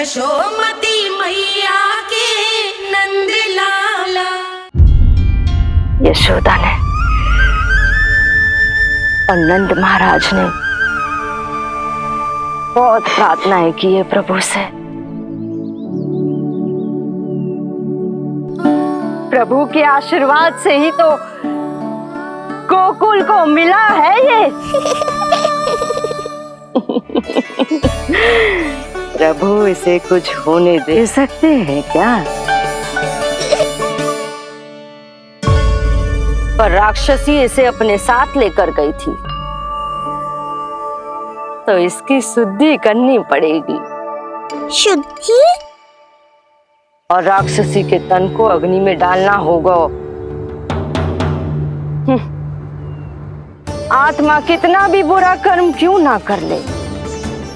यशोमती मैया के नंद लाला। यशोदा ने और नंद महाराज ने बहुत प्रार्थनाएं की है प्रभु से। प्रभु के आशीर्वाद से ही तो गोकुल को मिला है ये। प्रभु इसे कुछ होने दे सकते हैं क्या? पर राक्षसी इसे अपने साथ लेकर गई थी, तो इसकी शुद्धि करनी पड़ेगी। शुद्धि? और राक्षसी के तन को अग्नि में डालना होगा। आत्मा कितना भी बुरा कर्म क्यों ना कर ले,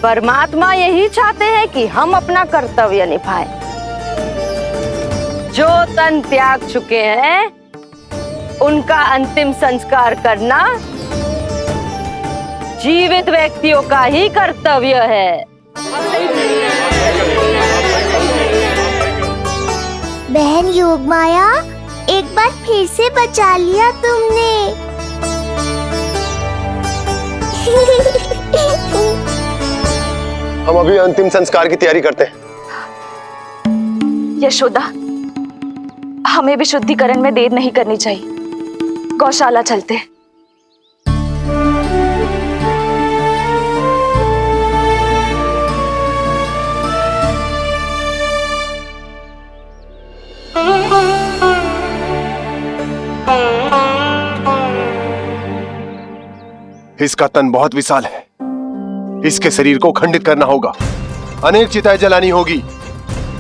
परमात्मा यही चाहते हैं कि हम अपना कर्तव्य निभाएं। जो तन त्याग चुके हैं उनका अंतिम संस्कार करना जीवित व्यक्तियों का ही कर्तव्य है। बहन योगमाया, एक बार फिर से बचा लिया तुमने। हम अभी अंतिम संस्कार की तैयारी करते हैं। यशोदा, हमें भी शुद्धिकरण में देर नहीं करनी चाहिए। गौशाला चलते। इसका तन बहुत विशाल है, इसके शरीर को खंडित करना होगा, अनेक चिताएं जलानी होगी।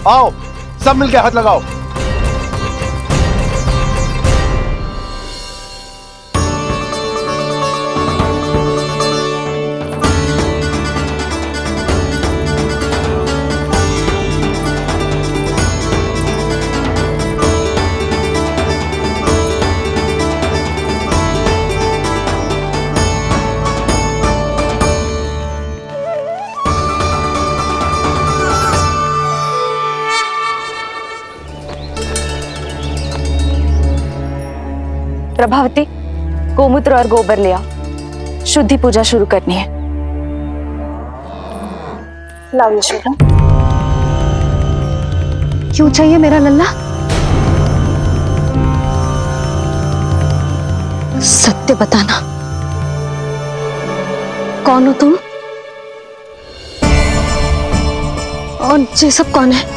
आओ सब मिलकर हाथ लगाओ। प्रभावती, गोमूत्र और गोबर ले आओ। शुद्धि पूजा शुरू करनी है। लाओ यशोदा। क्यों चाहिए मेरा लल्ला? सत्य बताना, कौन हो तुम और ये सब कौन है?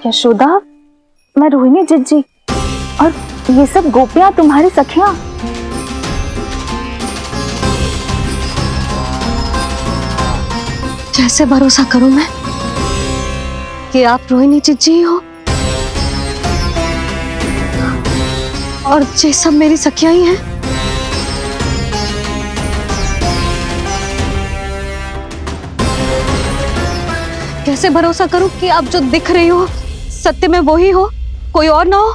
यशोदा, मैं रोहिणी जिज्जी और ये सब गोपियां तुम्हारी सखियां। कैसे भरोसा करूं मैं कि आप रोहिणी जिज्जी ही हो और ये सब मेरी सखियां ही हैं। कैसे भरोसा करूं कि आप जो दिख रही हो सत्य में वो ही हो, कोई और ना हो?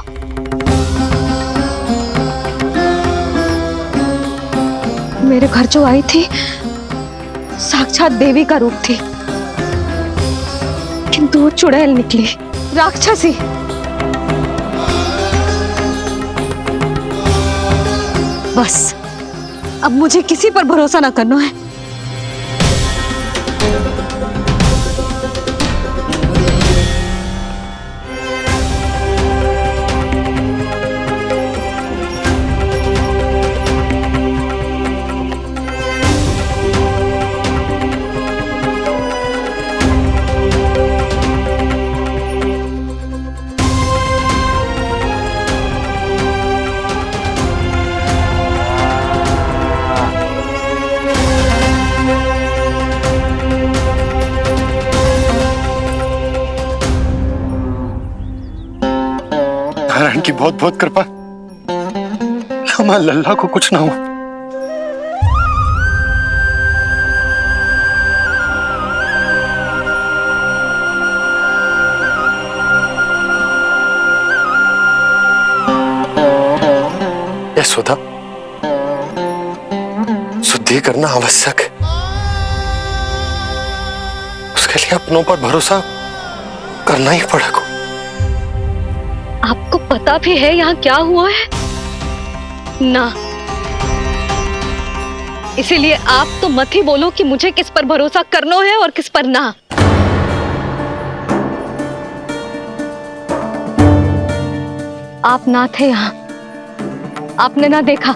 मेरे घर जो आई थी साक्षात देवी का रूप थी, किंतु वो चुड़ैल निकली, राक्षसी। बस अब मुझे किसी पर भरोसा ना करना है। नारायण की बहुत बहुत कृपा कि हमारे लल्ला को कुछ ना हो। यशोदा, शुद्धि करना आवश्यक है। उसके लिए अपनों पर भरोसा करना ही पड़ेगा। आपको पता भी है यहाँ क्या हुआ है ना, इसीलिए आप तो मत ही बोलो कि मुझे किस पर भरोसा करना है और किस पर ना। आप ना थे यहाँ, आपने ना देखा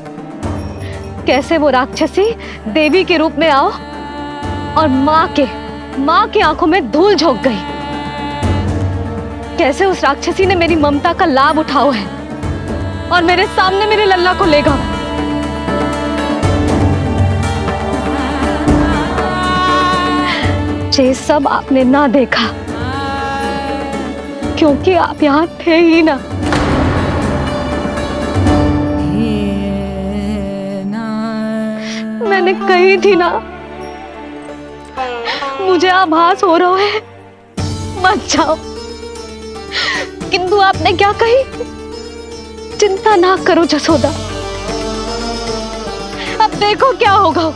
कैसे वो राक्षसी देवी के रूप में आओ और माँ के आंखों में धूल झोंक गई। कैसे उस राक्षसी ने मेरी ममता का लाभ उठाओ है और मेरे सामने मेरे लल्ला को ले गया। ये सब आपने ना देखा क्योंकि आप यहाँ थे ही ना। मैंने कही थी ना, मुझे आभास हो रहा है, मत जाओ, किंतु आपने क्या कही? चिंता ना करो जसोदा, अब देखो क्या होगा।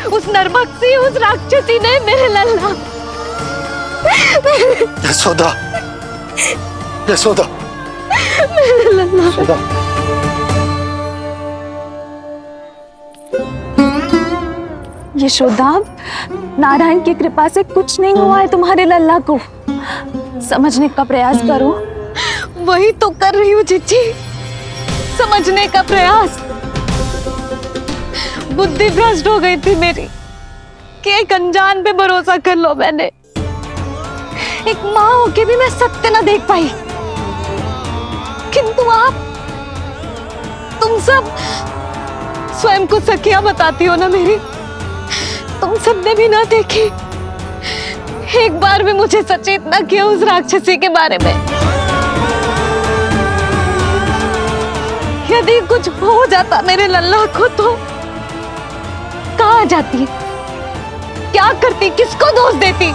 उस नरभक्षी, उस राक्षसी ने मेरे लल्ला। यशोदा, यशोदा, मेरे लल्ला। यशोदा। यशोदा, नारायण की कृपा से कुछ नहीं हुआ है तुम्हारे लल्ला को। समझने का प्रयास करो। वही तो कर रही हूँ चिच्ची, समझने का प्रयास। बुद्धि भ्रष्ट हो गई थी मेरी कि एक अनजान पे भरोसा कर लो मैंने। एक माँ होके भी मैं सत्य न देख पाई, किंतु आप, तुम सब स्वयं को सखिया बताती हो ना मेरी, तुम सबने भी ना देखी, एक बार भी मुझे सचेत ना किया उस राक्षसी के बारे में। यदि कुछ हो जाता मेरे लल्ला को तो कहाँ जाती, क्या करती, किसको दोष देती?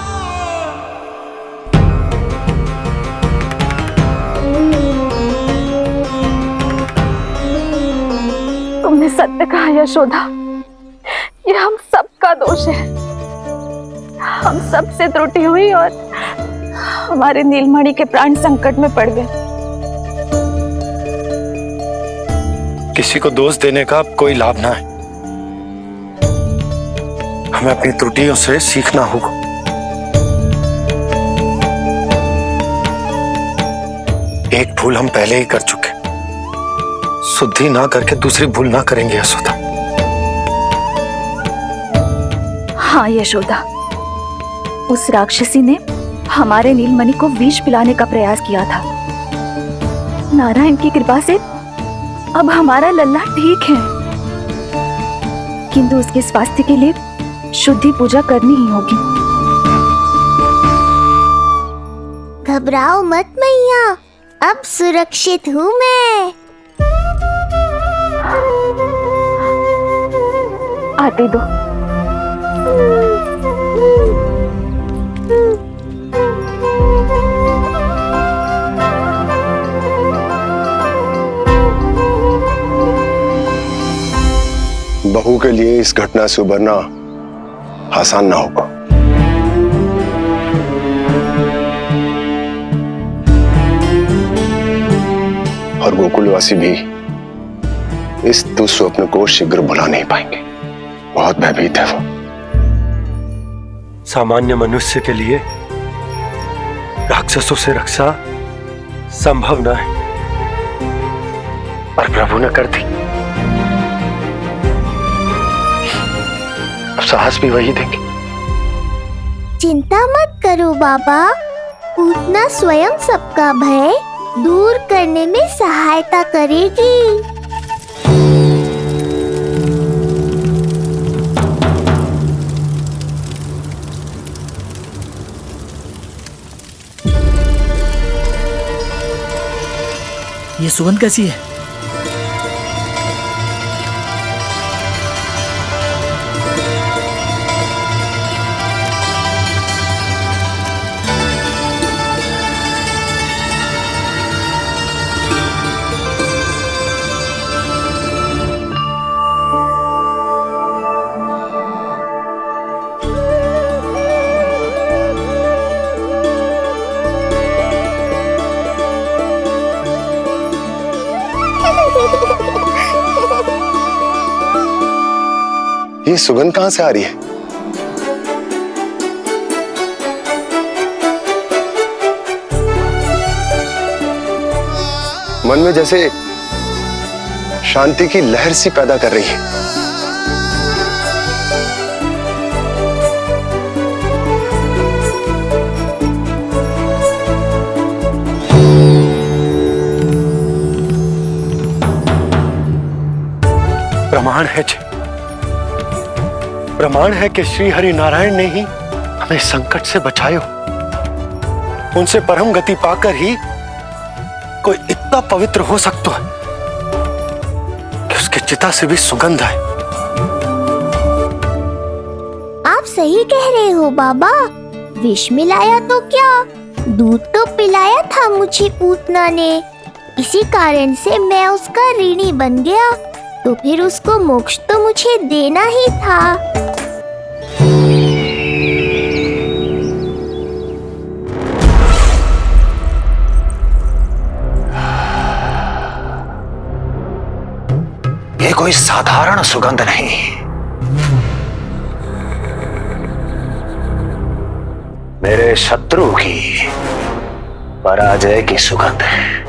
तुमने सत्य कहा यशोदा, ये हम सबका दोष है। हम सब से त्रुटि हुई और हमारे नीलमणि के प्राण संकट में पड़ गए। किसी को दोष देने का कोई लाभ ना है। हमें अपनी त्रुटियों से सीखना होगा। एक भूल हम पहले ही कर चुके, शुद्धि ना करके दूसरी भूल ना करेंगे यशोदा। हाँ यशोदा, उस राक्षसी ने हमारे नीलमणि को विष पिलाने का प्रयास किया था। नारायण की कृपा से अब हमारा लल्ला ठीक है, किंतु उसके स्वास्थ्य के लिए शुद्धि पूजा करनी ही होगी। घबराओ मत मैया, अब सुरक्षित हूँ मैं। आते दो। बहू के लिए इस घटना से उबरना आसान ना होगा। और गोकुलवासी भी इस दुस्वप्न को शीघ्र भुला नहीं पाएंगे। बहुत भयभीत है वो। सामान्य मनुष्य के लिए राक्षसों से रक्षा संभव न है, और प्रभु ने कर दी। अब साहस भी वही देंगे। चिंता मत करो बाबा, पूतना स्वयं सबका भय दूर करने में सहायता करेगी। ये सुगंध कैसी है? ये सुगंध कहां से आ रही है? मन में जैसे शांति की लहर सी पैदा कर रही है। प्रमाण है कि श्री हरि नारायण ने ही हमें संकट से बचायो। उनसे परम गति पाकर ही कोई इतना पवित्र हो सकता है कि उसके चिता से भी सुगंध है। आप सही कह रहे हो बाबा। विष मिलाया तो क्या, दूध तो पिलाया था मुझे पूतना ने। इसी कारण से मैं उसका ऋणी बन गया, तो फिर उसको मोक्ष तो मुझे देना ही था। ये कोई साधारण सुगंध नहीं, मेरे शत्रु की पराजय की सुगंध है।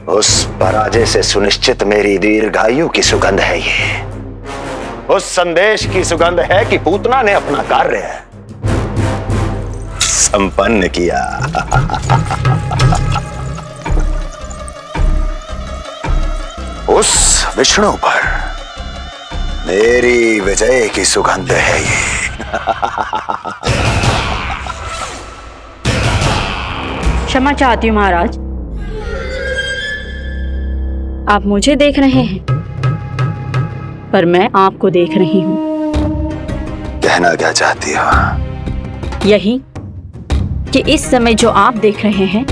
उस पराजय से सुनिश्चित मेरी दीर्घायु की सुगंध है ये। उस संदेश की सुगंध है कि पूतना ने अपना कार्य संपन्न किया। उस विष्णु पर मेरी विजय की सुगंध है ये। क्षमा चाहती हूँ महाराज, आप मुझे देख रहे हैं पर मैं आपको देख रही हूँ। कहना क्या चाहती हो? यही कि इस समय जो आप देख रहे हैं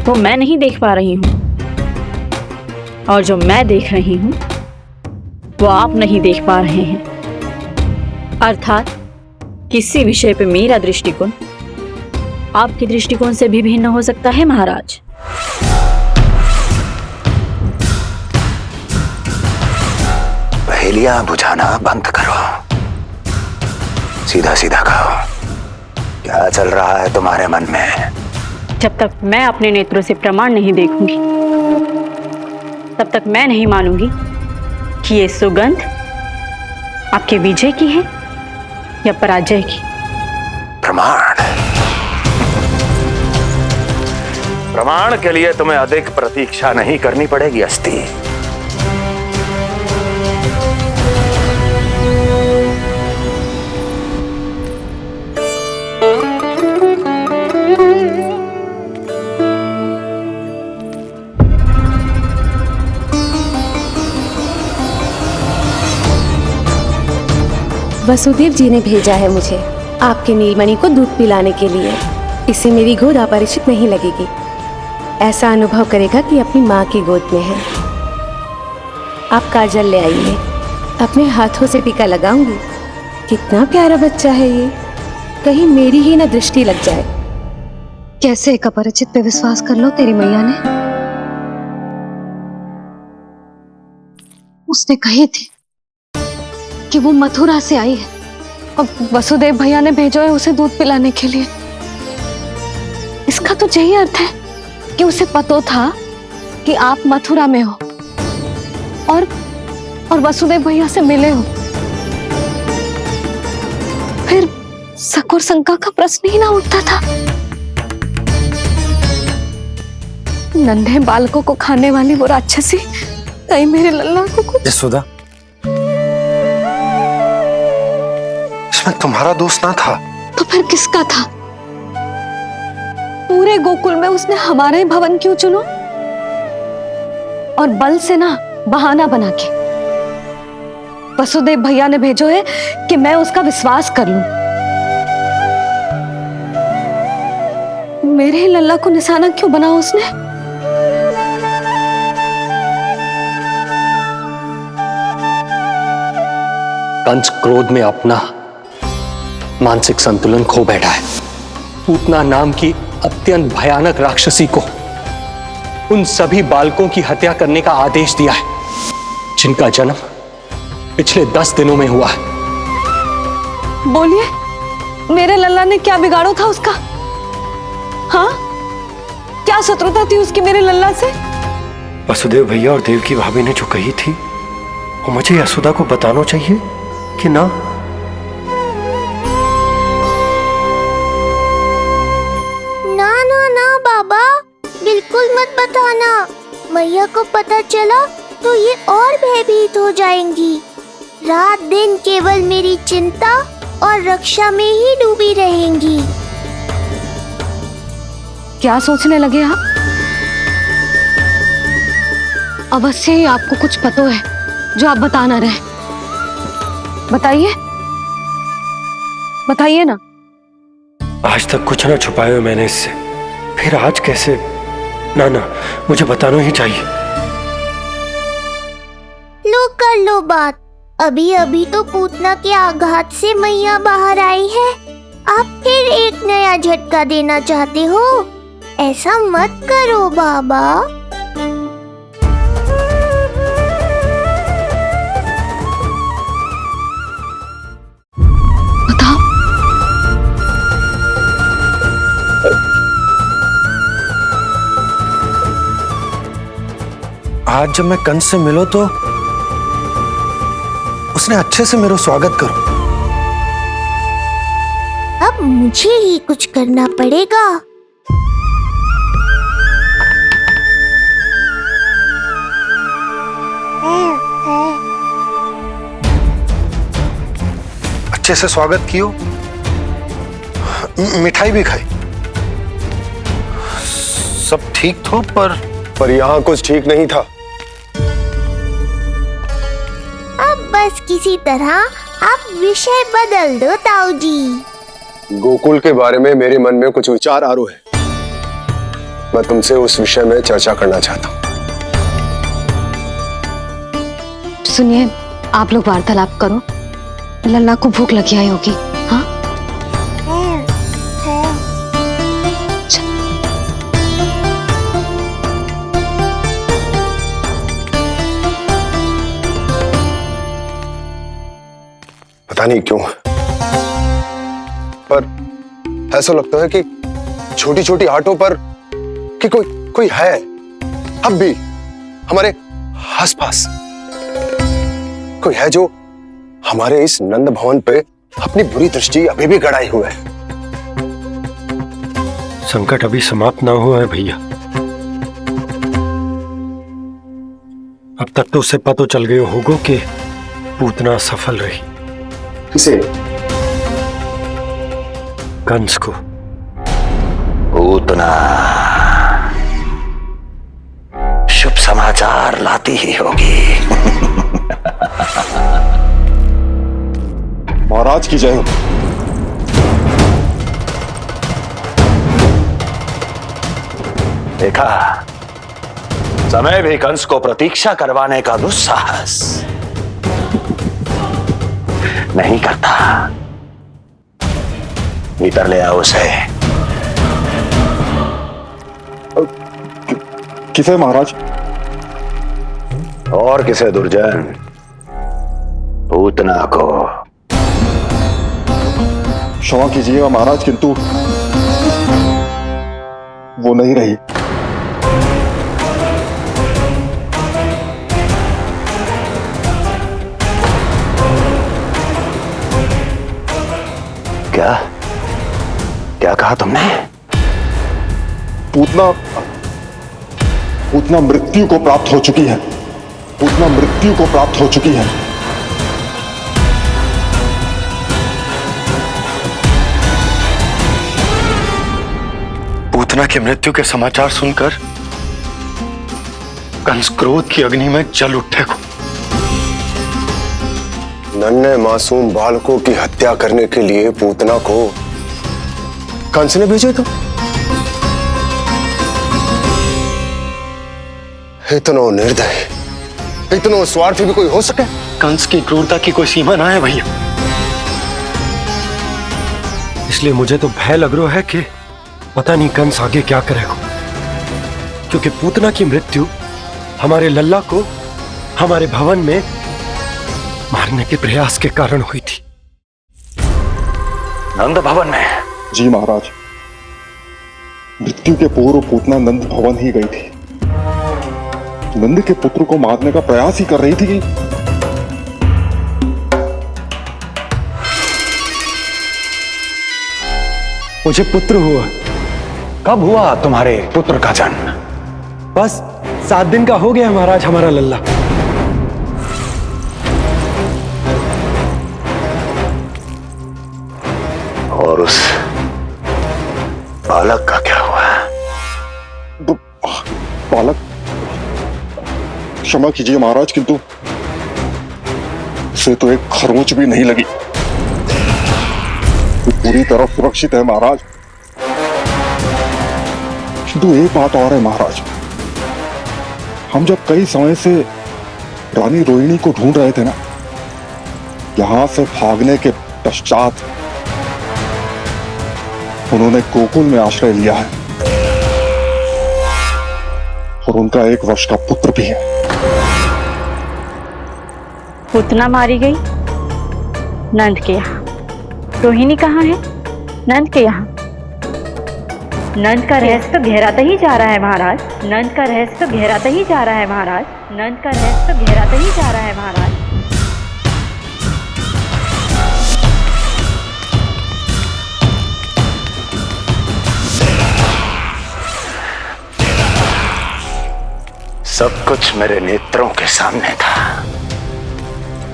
वो मैं नहीं देख पा रही हूँ, और जो मैं देख रही हूँ वो आप नहीं देख पा रहे हैं। अर्थात किसी विषय पे मेरा दृष्टिकोण आपके दृष्टिकोण से भी भिन्न हो सकता है महाराज। पहेलियां बुझाना बंद करो, सीधा सीधा कहो, क्या चल रहा है तुम्हारे मन में? जब तक मैं अपने नेत्रों से प्रमाण नहीं देखूंगी तब तक मैं नहीं मानूंगी कि ये सुगंध आपके विजय की है या पराजय की। प्रमाण के लिए तुम्हें अधिक प्रतीक्षा नहीं करनी पड़ेगी अस्ति। वसुदेव जी ने भेजा है मुझे आपके नीलमणि को दूध पिलाने के लिए। इससे मेरी गोद अपरिचित नहीं लगेगी, ऐसा अनुभव करेगा कि अपनी माँ की गोद में है। आप काजल ले आइए, अपने हाथों से टीका लगाऊंगी। कितना प्यारा बच्चा है ये, कहीं मेरी ही ना दृष्टि लग जाए। कैसे एक अपरिचित पे विश्वास कर लो तेरी मैया ने? उसने कही थी कि वो मथुरा से आई है और वसुदेव भैया ने भेजा है उसे दूध पिलाने के लिए। इसका तो यही अर्थ है कि उसे पता था कि आप मथुरा में हो और वसुदेव भैया से मिले हो। फिर शक और शंका का प्रश्न ही ना उठता था। नन्हे बालकों को खाने वाली वो राक्षसी कहीं मेरे लल्ला को यशोदा, इसमें तुम्हारा दोष ना था तो फिर किसका था? पूरे गोकुल में उसने हमारे भवन क्यों चुनो? और बल से ना बहाना बना के वसुदेव भैया ने भेजो है कि मैं उसका विश्वास कर लूं। मेरे ही लल्ला को निशाना क्यों बनाया उसने? कंस क्रोध में अपना मानसिक संतुलन खो बैठा है। पूतना नाम की अत्यंत भयानक राक्षसी को उन सभी बालकों की हत्या करने का आदेश दिया है जिनका जन्म पिछले 10 दिनों में हुआ है। बोलिए, मेरे लल्ला ने क्या बिगाड़ो था उसका? हाँ, क्या शत्रुता थी उसकी मेरे लल्ला से? वसुदेव भैया और देव की भाभी ने जो कही थी वो मुझे यशोदा को बताना चाहिए कि ना? ना ना ना बाबा, बिल्कुल मत बताना। मैया को पता चला तो ये और भयभीत हो जाएंगी। रात दिन केवल मेरी चिंता और रक्षा में ही डूबी रहेंगी। क्या सोचने लगे आप? अवश्य ही आपको कुछ पता है जो आप बता ना रहे। बताइए, बताइए ना। आज तक कुछ ना छुपाया मैंने इससे, फिर आज कैसे? ना ना, मुझे बताना ही चाहिए। लो कर लो बात। अभी अभी तो पूतना के आघात से मैया बाहर आई है। आप फिर एक नया झटका देना चाहते हो? ऐसा मत करो बाबा। बताओ। आज जब मैं कंस से मिलो तो उसने अच्छे से मेरा स्वागत करो। अब मुझे ही कुछ करना पड़ेगा। अच्छे से स्वागत कियो, मिठाई भी खाई, सब ठीक तो, पर यहाँ कुछ ठीक नहीं था। अब बस किसी तरह आप विषय बदल दो ताऊ जी। गोकुल के बारे में मेरे मन में कुछ विचार आ रहे हैं। मैं तुमसे उस विषय में चर्चा करना चाहता हूँ। सुनिए, आप लोग वार्तालाप करो। लल्ला को भूख लगी आई होगी। हाँ, पता नहीं क्यों, पर ऐसा लगता है कि छोटी छोटी आटों पर कि कोई है अब भी हमारे आसपास। कोई है जो हमारे इस नंद भवन पे अपनी बुरी दृष्टि अभी भी गड़ाए हुए है। संकट अभी समाप्त ना हुआ है भैया। अब तक तो उसे पता चल गया होगा कि पूतना सफल रही। किसे? कंस को। पूतना शुभ समाचार लाती ही होगी। महाराज की जय हो। देखा, समय भी कंस को प्रतीक्षा करवाने का दुस्साहस नहीं करता। भीतर ले आओ उसे। किसे महाराज? और किसे दुर्जन? पूतना को। क्षमा कीजिएगा महाराज, किंतु वो नहीं रही। क्या क्या कहा तुमने? पूतना मृत्यु को प्राप्त हो चुकी है। पूतना मृत्यु को प्राप्त हो चुकी है। पूतना की मृत्यु के समाचार सुनकर कंस क्रोध की अग्नि में जल उठे को। नन्हे मासूम बालकों की हत्या करने के लिए पूतना को कंस ने भेजे तो इतना निर्दयी, इतना स्वार्थी भी कोई हो सके? कंस की क्रूरता की कोई सीमा ना है भैया। इसलिए मुझे तो भय लग रहा है कि पता नहीं कंस आगे क्या करेगा, क्योंकि पूतना की मृत्यु हमारे लल्ला को हमारे भवन में मारने के प्रयास के कारण हुई थी। नंद भवन में? जी महाराज, मृत्यु के पूर्व पूतना नंद भवन ही गई थी। नंद के पुत्र को मारने का प्रयास ही कर रही थी। मुझे पुत्र हुआ। कब हुआ तुम्हारे पुत्र का जन्म? बस 7 दिन का हो गया महाराज हमारा लल्ला। और उस बालक का क्या हुआ? बालक, क्षमा कीजिए महाराज, किंतु उसे तो एक खरोंच भी नहीं लगी। वो पूरी तरह सुरक्षित है महाराज। किंतु एक बात और है महाराज, हम जब कई समय से रानी रोहिणी को ढूंढ रहे थे ना, यहां से भागने के पश्चात उन्होंने गोकुल में आश्रय लिया है और उनका 1 वर्ष का पुत्र भी है। पुतना मारी गई नंद के यहाँ। रोहिणी कहाँ है? नंद के यहाँ। नंद का रहस्य तो गहराता ही जा रहा है महाराज। नंद का रहस्य तो गहराता ही जा रहा है महाराज। नंद का रहस्य तो गहराता ही जा रहा है महाराज। सब कुछ मेरे नेत्रों के सामने था,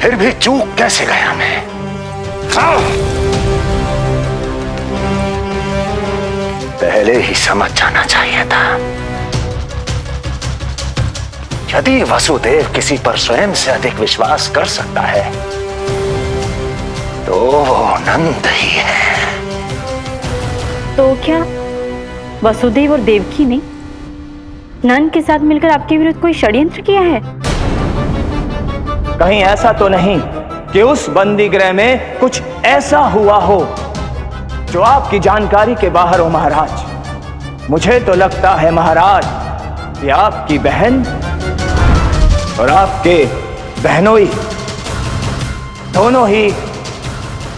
फिर भी चूक कैसे गया मैं? पहले ही समझ जाना चाहिए था। यदि वसुदेव किसी पर स्वयं से अधिक विश्वास कर सकता है तो वो नंद ही है। तो क्या वसुदेव और देवकी ने नंद के साथ मिलकर आपके विरुद्ध कोई षड्यंत्र किया है? कहीं ऐसा तो नहीं कि उस बंदी गृह में कुछ ऐसा हुआ हो जो आपकी जानकारी के बाहर हो महाराज। मुझे तो लगता है महाराज कि आपकी बहन और आपके बहनोई दोनों ही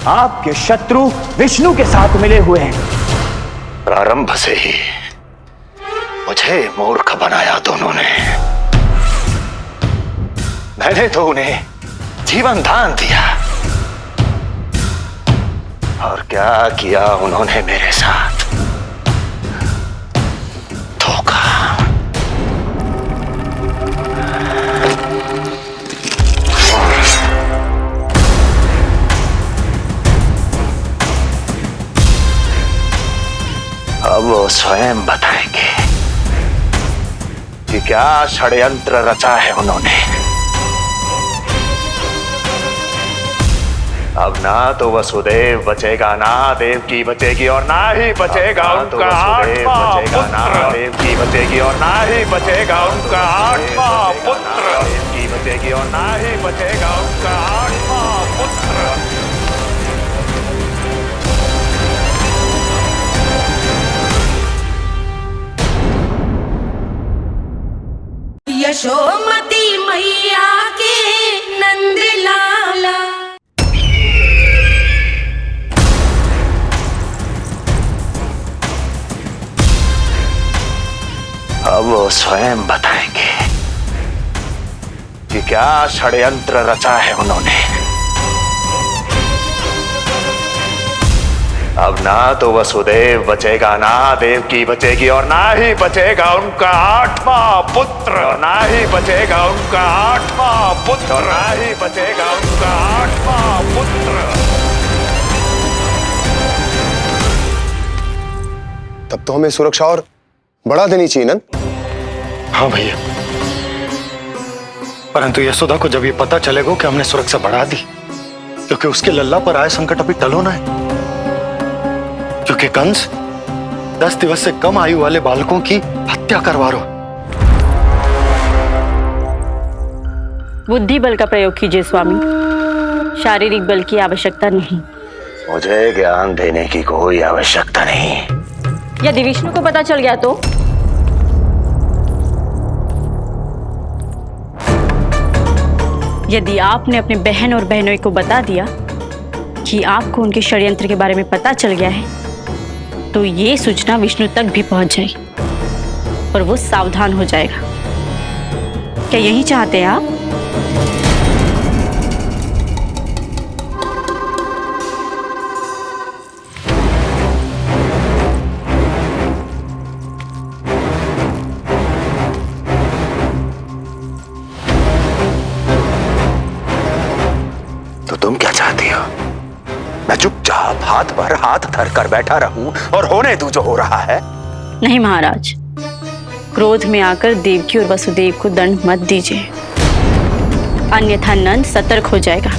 आपके शत्रु विष्णु के साथ मिले हुए हैं। प्रारंभ से ही मुझे मूर्ख बनाया दोनों ने। मैंने तो उन्हें जीवन दान दिया और क्या किया उन्होंने मेरे साथ? धोखा। अब वो स्वयं बताएंगे कि क्या षड्यंत्र रचा है उन्होंने। अब ना तो वसुदेव बचेगा, ना देवकी बचेगी और ना ही बचेगा उनका आठवां पुत्र। ना देवकी बचेगी और ना ही बचेगा उनका आठवां पुत्र। देवकी बचेगी और ना ही बचेगा उनका आठवां पुत्र। यशोमती मैया के नंद लाला। अब वो स्वयं बताएंगे कि क्या षड्यंत्र रचा है उन्होंने। अब ना तो वसुदेव बचेगा, ना देवकी बचेगी और ना ही बचेगा उनका आठवां पुत्र। ना ही बचेगा उनका आठवां पुत्र। ना ही बचेगा उनका आठवां पुत्र। तब तो हमें सुरक्षा और बढ़ा देनी चाहिए नंद। हाँ भैया, परंतु यशोदा को जब ये पता चलेगा कि हमने सुरक्षा बढ़ा दी, क्योंकि उसके लल्ला पर आए संकट अभी टल होना है। क्योंकि कंस 10 दिवस से कम आयु वाले बालकों की हत्या करवा रहा। बुद्धि बल का प्रयोग कीजिए स्वामी, शारीरिक बल की आवश्यकता नहीं। मुझे ज्ञान देने की कोई आवश्यकता नहीं। यदि विष्णु को पता चल गया तो? यदि आपने अपने बहन और बहनों को बता दिया कि आपको उनके षड्यंत्र के बारे में पता चल गया है, तो ये सूचना विष्णु तक भी पहुंच जाएगी और वो सावधान हो जाएगा। क्या यही चाहते हैं आप? तो तुम क्या चाहती हो? मैं चुपचाप हाथ पर हाथ धर कर बैठा रहूं और होने दूं जो हो रहा है? नहीं महाराज, क्रोध में आकर देवकी और वसुदेव को दंड मत दीजिए, अन्यथा नंद सतर्क हो जाएगा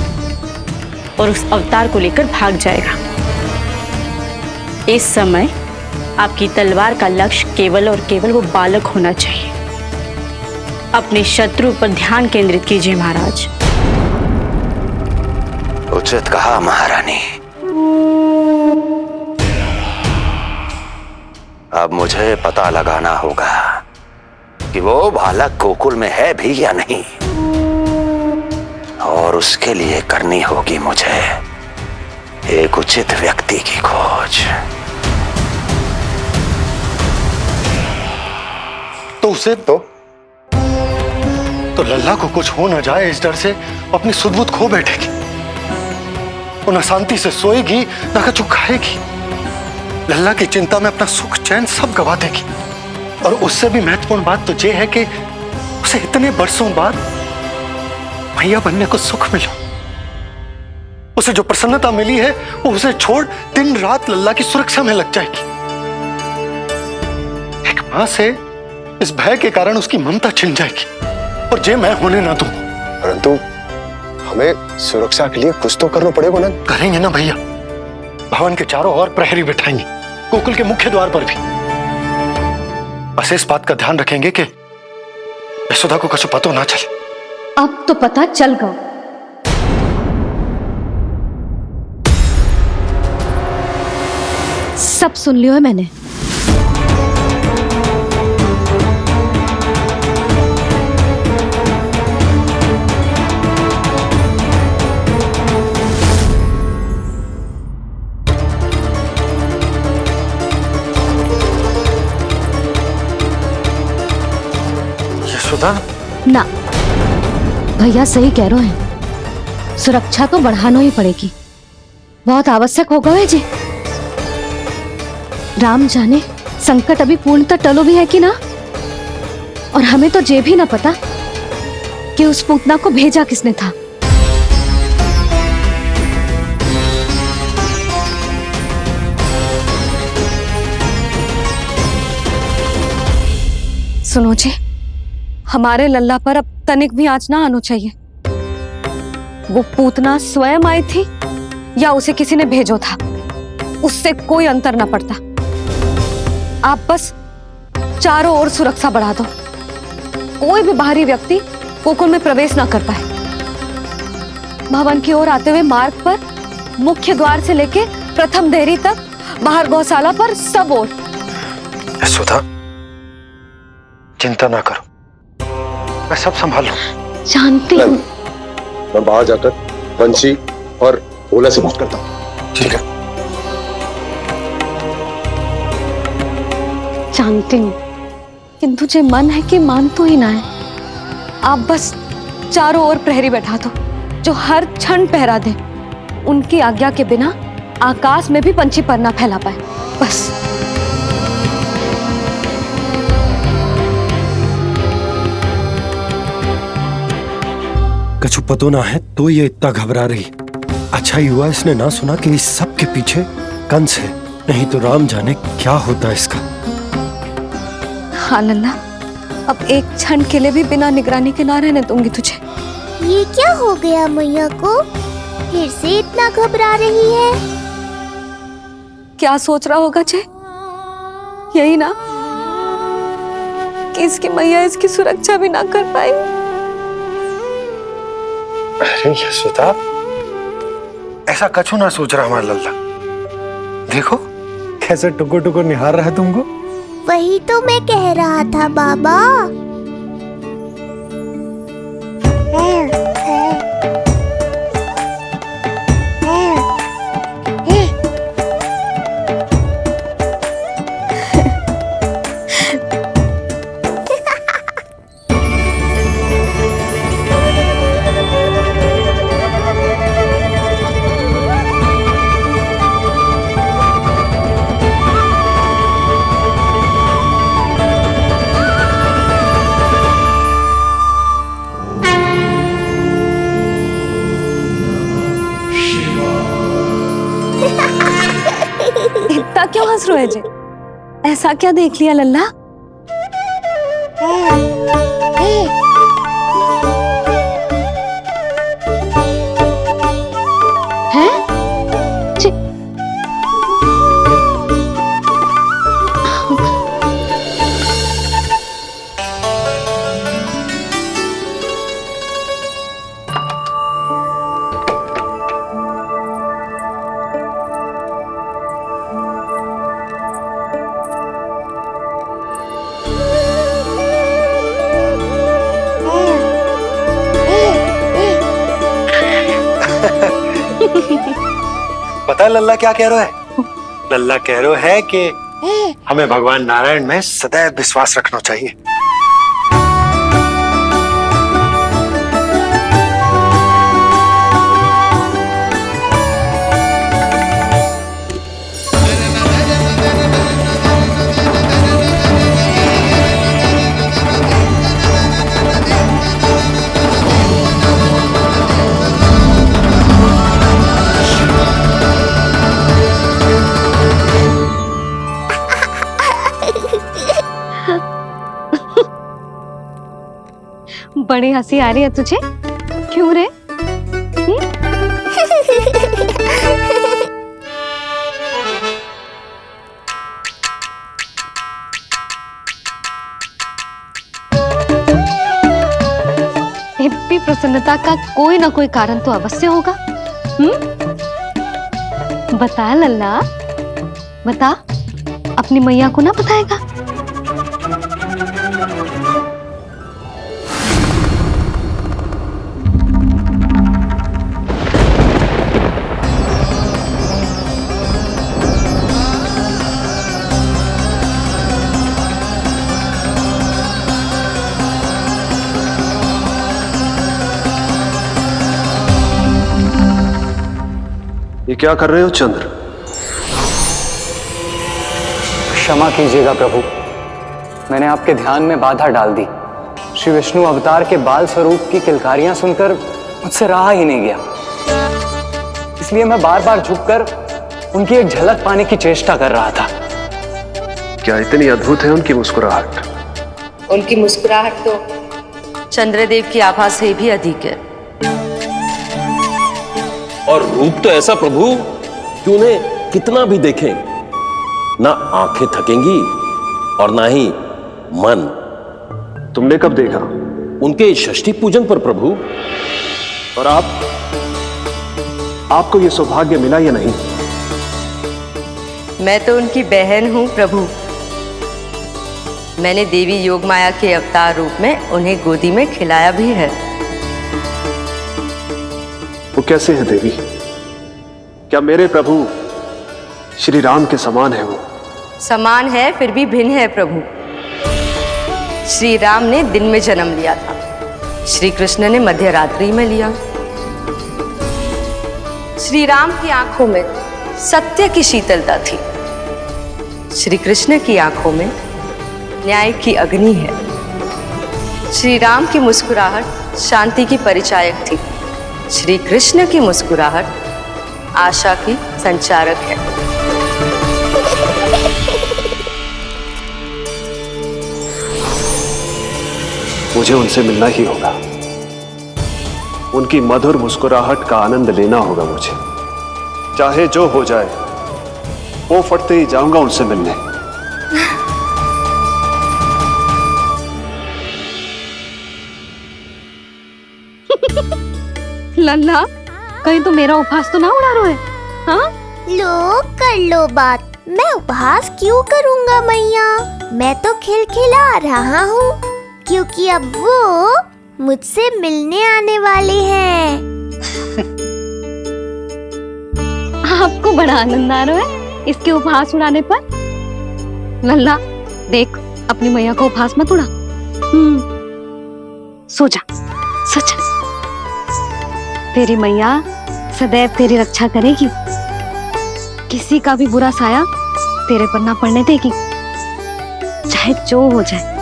और उस अवतार को लेकर भाग जाएगा। इस समय आपकी तलवार का लक्ष्य केवल और केवल वो बालक होना चाहिए। अपने शत्रु पर ध्यान केंद्रित कीजिए महाराज। उचित कहा महारानी। अब मुझे पता लगाना होगा कि वो बालक गोकुल में है भी या नहीं, और उसके लिए करनी होगी मुझे एक उचित व्यक्ति की खोज। तो उसे तो लल्ला को कुछ हो ना जाए, इस डर से अपनी सुध-बुध खो बैठेगी। वो न शांति से सोएगी, न कछु खाएगी। लल्ला की चिंता में अपना सुख चैन सब गवा देगी। और उससे भी महत्वपूर्ण बात तो ये है कि उसे इतने बरसों बाद भैया बनने को सुख मिला। उसे जो प्रसन्नता मिली है वो उसे छोड़ दिन रात लल्ला की सुरक्षा में लग जाएगी। एक मां से इस भय के कारण उसकी ममता छिन जाएगी, और जे मैं होने ना दूं। परंतु हमें सुरक्षा के लिए कुछ तो करना पड़ेगा ना। करेंगे ना भैया, भवन के चारों ओर प्रहरी बिठाएंगे, गोकुल के मुख्य द्वार पर भी। बस इस बात का ध्यान रखेंगे कि यशोदा को कुछ पता ना चले। अब तो पता चल गया। सब सुन लियो है मैंने। यशोदा ना, भैया सही कह रहे हैं, सुरक्षा तो बढ़ाना ही पड़ेगी, बहुत आवश्यक होगा है जी। राम जाने संकट अभी पूर्णतः टलो भी है कि ना, और हमें तो ये भी ना पता कि उस पूतना को भेजा किसने था। सुनो जी, हमारे लल्ला पर अब तनिक भी आंच ना आना चाहिए। वो पूतना स्वयं आई थी या उसे किसी ने भेजो था, उससे कोई अंतर ना पड़ता। आप बस चारों ओर सुरक्षा बढ़ा दो, कोई भी बाहरी व्यक्ति गोकुल में प्रवेश ना कर पाए। भवन की ओर आते हुए मार्ग पर मुख्य द्वार से लेके प्रथम देहरी तक, बाहर गौशाला पर, सब ओर। यशोदा चिंता ना करो, मैं सब संभाल लूं। जानती हूँ। मैं बाहर जाकर बंशी और ओला से बात करता हूँ। ठीक है। जानती हूँ, किंतु जे मन है कि मान तो ही ना है। आप बस चारों ओर प्रहरी बैठा दो, जो हर क्षण पहरा दे। उनकी आज्ञा के बिना आकाश में भी पंछी पर ना फैला पाए, बस। कछु पतो ना है तो ये इतना घबरा रही। अच्छा ही हुआ इसने ना सुना कि इस सब के पीछे कंस है, नहीं तो राम जाने क्या होता इसका। हाँ लल्ला, अब एक क्षण के लिए भी बिना निगरानी के ना रहने दूंगी तुझे। ये क्या हो गया मैया को, फिर से इतना घबरा रही है? क्या सोच रहा होगा जे? यही ना कि इसकी मैया इसकी सुरक्षा भी ना कर पाई। अरे यशोदा, ऐसा कछु ना सोच रहा हमारा लल्ला। देखो कैसे टुकुर टुकुर निहार रहा है तुमको। वही तो मैं कह रहा था बाबा। इतना क्यों हंस रहे जे? ऐसा क्या देख लिया लल्ला? हैं? पता है लल्ला क्या कह रहा है? लल्ला कह रहा है कि हमें भगवान नारायण में सदैव विश्वास रखना चाहिए। बड़ी हंसी आ रही है तुझे, क्यों रे? इतनी प्रसन्नता का कोई ना कोई कारण तो अवश्य होगा। बता लल्ला, बता, अपनी मैया को ना बताएगा? ये क्या कर रहे हो चंद्र? क्षमा कीजिएगा प्रभु, मैंने आपके ध्यान में बाधा डाल दी। श्री विष्णु अवतार के बाल स्वरूप की किलकारियां सुनकर मुझसे रहा ही नहीं गया, इसलिए मैं बार बार झुककर उनकी एक झलक पाने की चेष्टा कर रहा था। क्या इतनी अद्भुत है उनकी मुस्कुराहट? उनकी मुस्कुराहट तो चंद्रदेव की आभा से भी अधिक है। और रूप तो ऐसा प्रभु कि उन्हें कितना भी देखें ना आंखें थकेंगी और ना ही मन। तुमने कब देखा? उनके षष्ठी पूजन पर प्रभु। और आपको यह सौभाग्य मिला या नहीं? मैं तो उनकी बहन हूँ प्रभु। मैंने देवी योगमाया के अवतार रूप में उन्हें गोदी में खिलाया भी है। वो कैसे है देवी? क्या मेरे प्रभु श्री राम के समान है वो? समान है फिर भी भिन्न है प्रभु। श्री राम ने दिन में जन्म लिया था, श्री कृष्ण ने मध्यरात्रि में लिया। श्री राम की आंखों में सत्य की शीतलता थी, श्री कृष्ण की आंखों में न्याय की अग्नि है। श्री राम की मुस्कुराहट शांति की परिचायक थी, श्री कृष्ण की मुस्कुराहट आशा की संचारक है। मुझे उनसे मिलना ही होगा, उनकी मधुर मुस्कुराहट का आनंद लेना होगा मुझे। चाहे जो हो जाए, वो फटते ही जाऊंगा उनसे मिलने। लल्ला, कहीं तो मेरा उपहास तो ना उड़ा रहे हैं? हाँ? लो कर लो बात, मैं उपहास क्यों करूँगा मैया? मैं तो खिलखिला रहा हूँ क्योंकि अब वो मुझसे मिलने आने वाले हैं। आपको बड़ा आनंद आ रहा है इसके उपहास उड़ाने पर? लल्ला देख, अपनी मैया को उपहास मत उड़ा। सो जा, सो जा। तेरी मैया सदैव तेरी रक्षा करेगी, किसी का भी बुरा साया तेरे पर ना पड़ने देगी, चाहे जो हो जाए।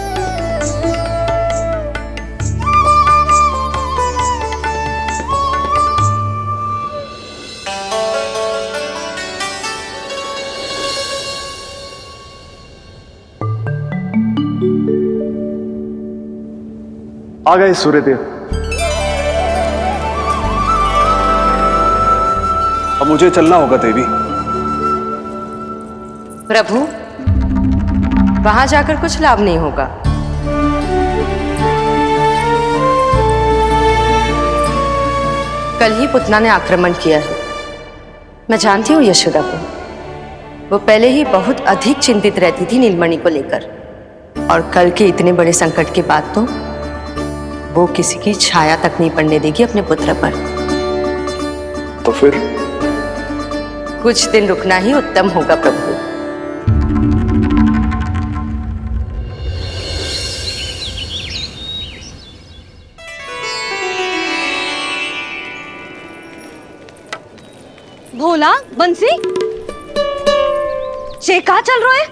आ गए सूर्यदेव। अब मुझे चलना होगा देवी। प्रभु, वहां जाकर कुछ लाभ नहीं होगा। कल ही पुतना ने आक्रमण किया है। मैं जानती हूँ यशोदा को। वो पहले ही बहुत अधिक चिंतित रहती थी नीलमणि को लेकर, और कल के इतने बड़े संकट के बाद तो वो किसी की छाया तक नहीं पड़ने देगी अपने पुत्र पर। तो फिर कुछ दिन रुकना ही उत्तम होगा प्रभु। भोला, बंसी, ये कहाँ चल रहा है?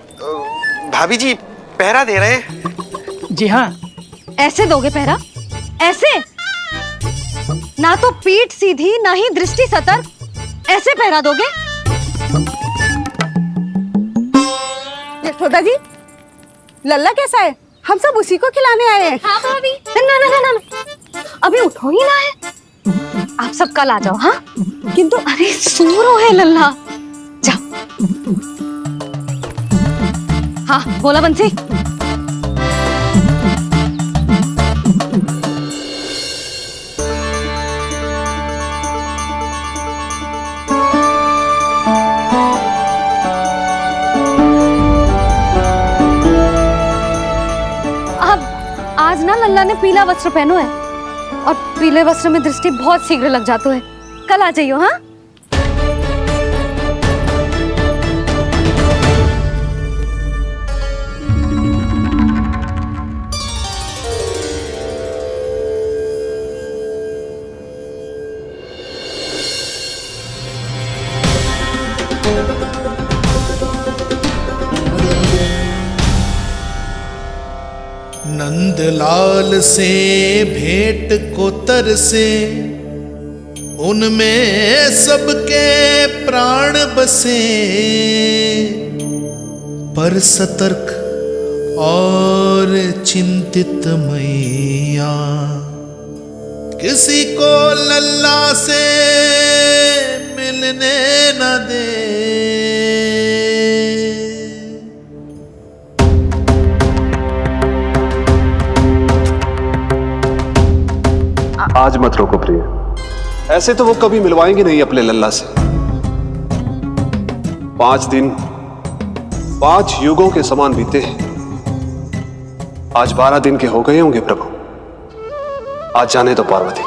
भाभी जी पहरा दे रहे हैं। जी हाँ। ऐसे दोगे पहरा? ऐसे? ना तो पीठ सीधी ना ही दृष्टि सतर्क, ऐसे पहरा दोगे? यशोदा जी, लल्ला कैसा है? हम सब उसी को खिलाने आए हैं। हाँ भाभी। ना ना ना ना, अभी उठो ही ना है। आप सब कल आ जाओ। हाँ, किंतु अरे सो रो है लल्ला। जाओ। हाँ बोला बंसी। आज ना लल्ला ने पीला वस्त्र पहनो है, और पीले वस्त्र में दृष्टि बहुत शीघ्र लग जाती है। कल आ जाइयो। हाँ, नंदलाल से भेंट को तरसे, उनमें सबके प्राण बसे, पर सतर्क और चिंतित मैया किसी को लल्ला से मिलने न दे। आज मत रोको प्रिय, ऐसे तो वो कभी मिलवाएंगे नहीं अपने लल्ला से। 5 दिन 5 युगों के समान बीते हैं, आज 12 दिन के हो गए होंगे प्रभु। आज जाने तो पार्वती।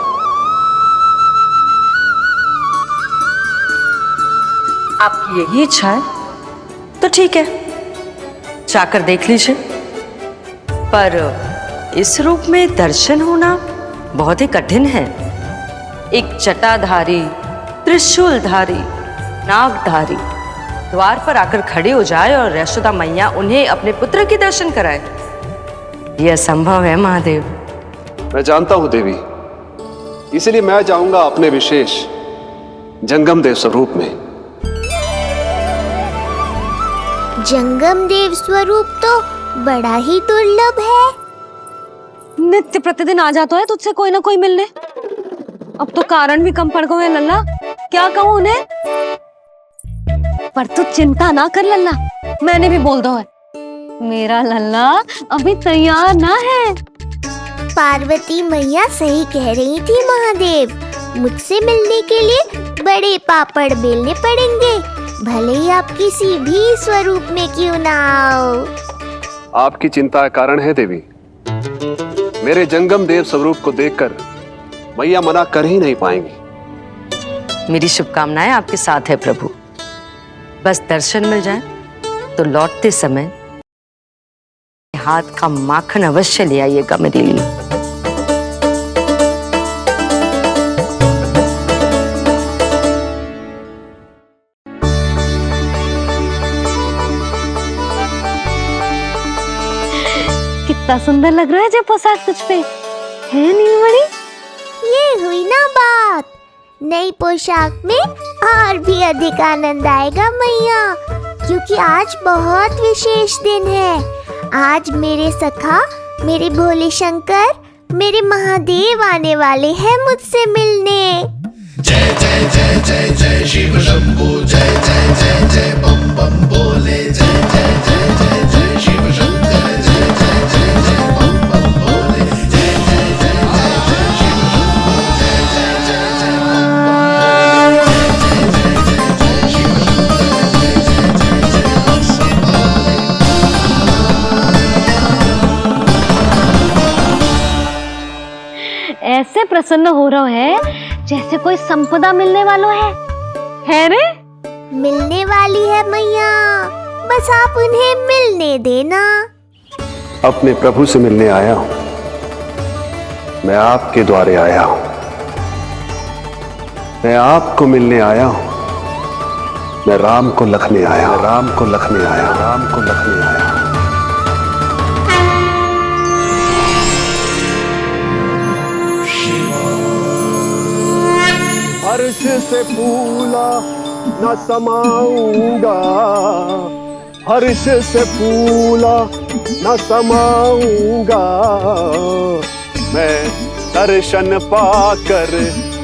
आपकी यही इच्छा है तो ठीक है, जाकर देख लीजिए। पर इस रूप में दर्शन होना बहुत ही कठिन है। एक जटाधारी, त्रिशूलधारी, नागधारी द्वार पर आकर खड़े हो जाए और यशोदा मैया उन्हें अपने पुत्र के दर्शन कराए, यह असंभव है महादेव। मैं जानता हूं देवी, इसलिए मैं जाऊंगा अपने विशेष जंगम देव स्वरूप में। जंगम देव स्वरूप तो बड़ा ही दुर्लभ है। नित्य प्रतिदिन आ जाता है तुझसे कोई ना कोई मिलने। अब तो कारण भी कम पड़ गए लल्ला, क्या कहूँ उन्हें। पर तू चिंता ना कर लल्ला, मैंने भी बोल दो है, मेरा लल्ला अभी तैयार ना है। पार्वती मैया सही कह रही थी महादेव, मुझसे मिलने के लिए बड़े पापड़ बेलने पड़ेंगे, भले ही आप किसी भी स्वरूप में क्यों ना आओ। आपकी चिंता का कारण है देवी। मेरे जंगम देव स्वरूप को देखकर मैया मना कर ही नहीं पाएंगी। मेरी शुभकामनाएं आपके साथ है प्रभु। बस दर्शन मिल जाए तो लौटते समय हाथ का माखन अवश्य ले आइएगा मेरे लिए। कितना सुंदर लग रहा है जो पोशाक तुझ पे है नीलमणि। ये हुई ना बात, नई पोशाक में और भी अधिक आनंद आएगा मैया, क्योंकि आज बहुत विशेष दिन है। आज मेरे सखा, मेरे भोले शंकर मेरे महादेव आने वाले हैं मुझसे मिलने। जय जय जय जय जय शिव शंभू, जय जय जय जय बम बम बोले, जय जय जय जय जय शिव शंकर, जय जय जय जय बम बम बोले, जय जय जय जय जय शिव शंभू, जय जय जय जय बम बम बोले, जय जय जय जय शिव शंकर, जय जय जय जय ऐसे प्रसन्न हो रहा है जैसे कोई संपदा मिलने वाला है रे? मिलने वाली है मैया, बस आप उन्हें मिलने देना। अपने प्रभु से मिलने आया हूं, मैं आपके द्वारे आया हूं, मैं आपको मिलने आया हूं, मैं राम को लखने आया, राम को लखने आया, राम को लखने आया। हर्ष से फूला न समाऊंगा, हर्ष से फूला न समाऊंगा, मैं दर्शन पाकर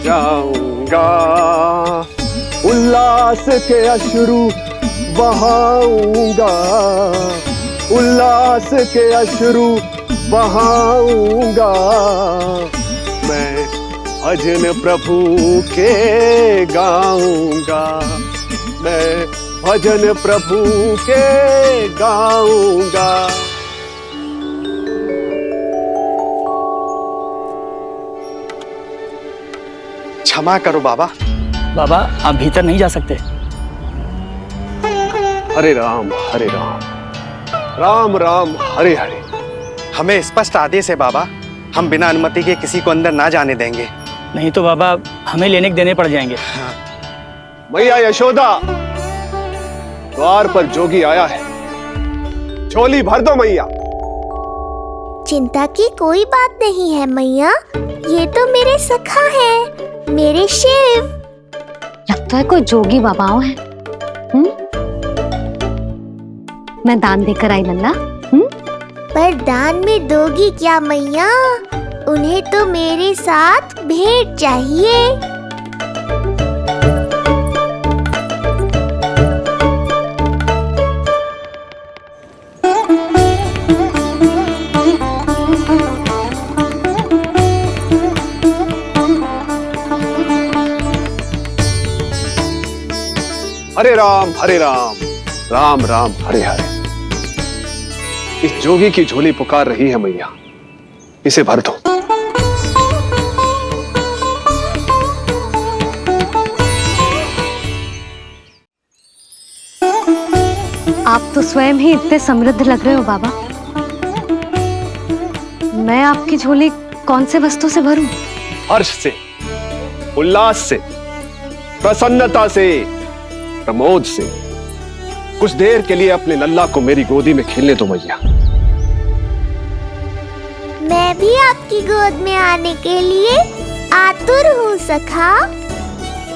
जाऊंगा, उल्लास के अश्रु बहाऊंगा, उल्लास के अश्रु बहाऊंगा, मैं भजन प्रभु के गाऊंगा, मैं भजन प्रभु के गाऊंगा। क्षमा करो बाबा। बाबा आप भीतर नहीं जा सकते। हरे राम हरे राम, राम राम हरे हरे। हमें स्पष्ट आदेश है बाबा, हम बिना अनुमति के किसी को अंदर ना जाने देंगे। नहीं तो बाबा हमें लेने के देने पड़ जाएंगे। मैया यशोदा, द्वार पर जोगी आया है, झोली भर दो मैया। चिंता की कोई बात नहीं है मैया, ये तो मेरे सखा हैं, मेरे शिव। लगता है कोई जोगी बाबाओं है। मैं दान देकर आई लल्ला। पर दान में दोगी क्या मैया? उन्हें तो मेरे साथ भेंट चाहिए। हरे राम हरे राम, राम राम हरे हरे। इस जोगी की झोली पुकार रही है मैया, इसे भर दो। आप तो स्वयं ही इतने समृद्ध लग रहे हो बाबा। मैं आपकी झोली कौन से वस्तु से भरूं? हर्ष से, उल्लास से, प्रसन्नता से, प्रमोद से। कुछ देर के लिए अपने लल्ला को मेरी गोदी में खेलने दो मैया। मैं भी आपकी गोद में आने के लिए आतुर हूँ सखा।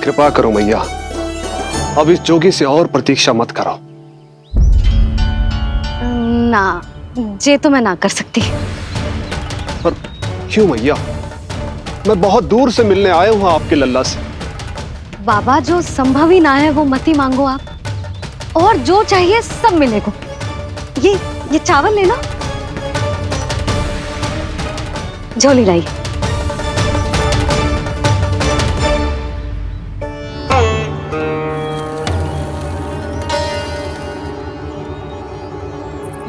कृपा करो मैया, अब इस जोगी से और प्रतीक्षा मत कराओ। ना, ये तो मैं ना कर सकती। पर क्यों मैया? मैं बहुत दूर से मिलने आया हूँ आपके लल्ला से। बाबा जो संभव ही ना है वो मत ही मांगो आप, और जो चाहिए सब मिलेगा। ये चावल लेना, झोली लाई।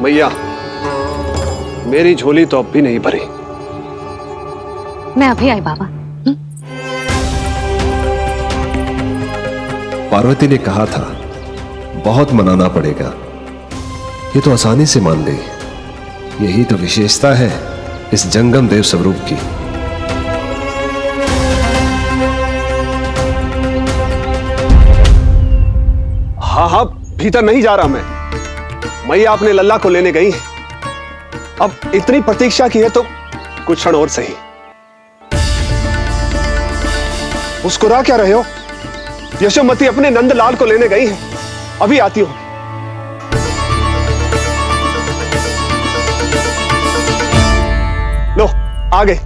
मैया, मेरी झोली तो अब भी नहीं भरी। मैं अभी आई बाबा। पार्वती ने कहा था बहुत मनाना पड़ेगा, ये तो आसानी से मान गई। यही तो विशेषता है इस जंगम देव स्वरूप की। हाँ हाँ, भीतर नहीं जा रहा मैं। मैया अपने लल्ला को लेने गई है। अब इतनी प्रतीक्षा की है तो कुछ क्षण और सही। मुस्कुरा क्या रहे हो? यशोमती अपने नंदलाल को लेने गई है, अभी आती हूं। लो, आ गए।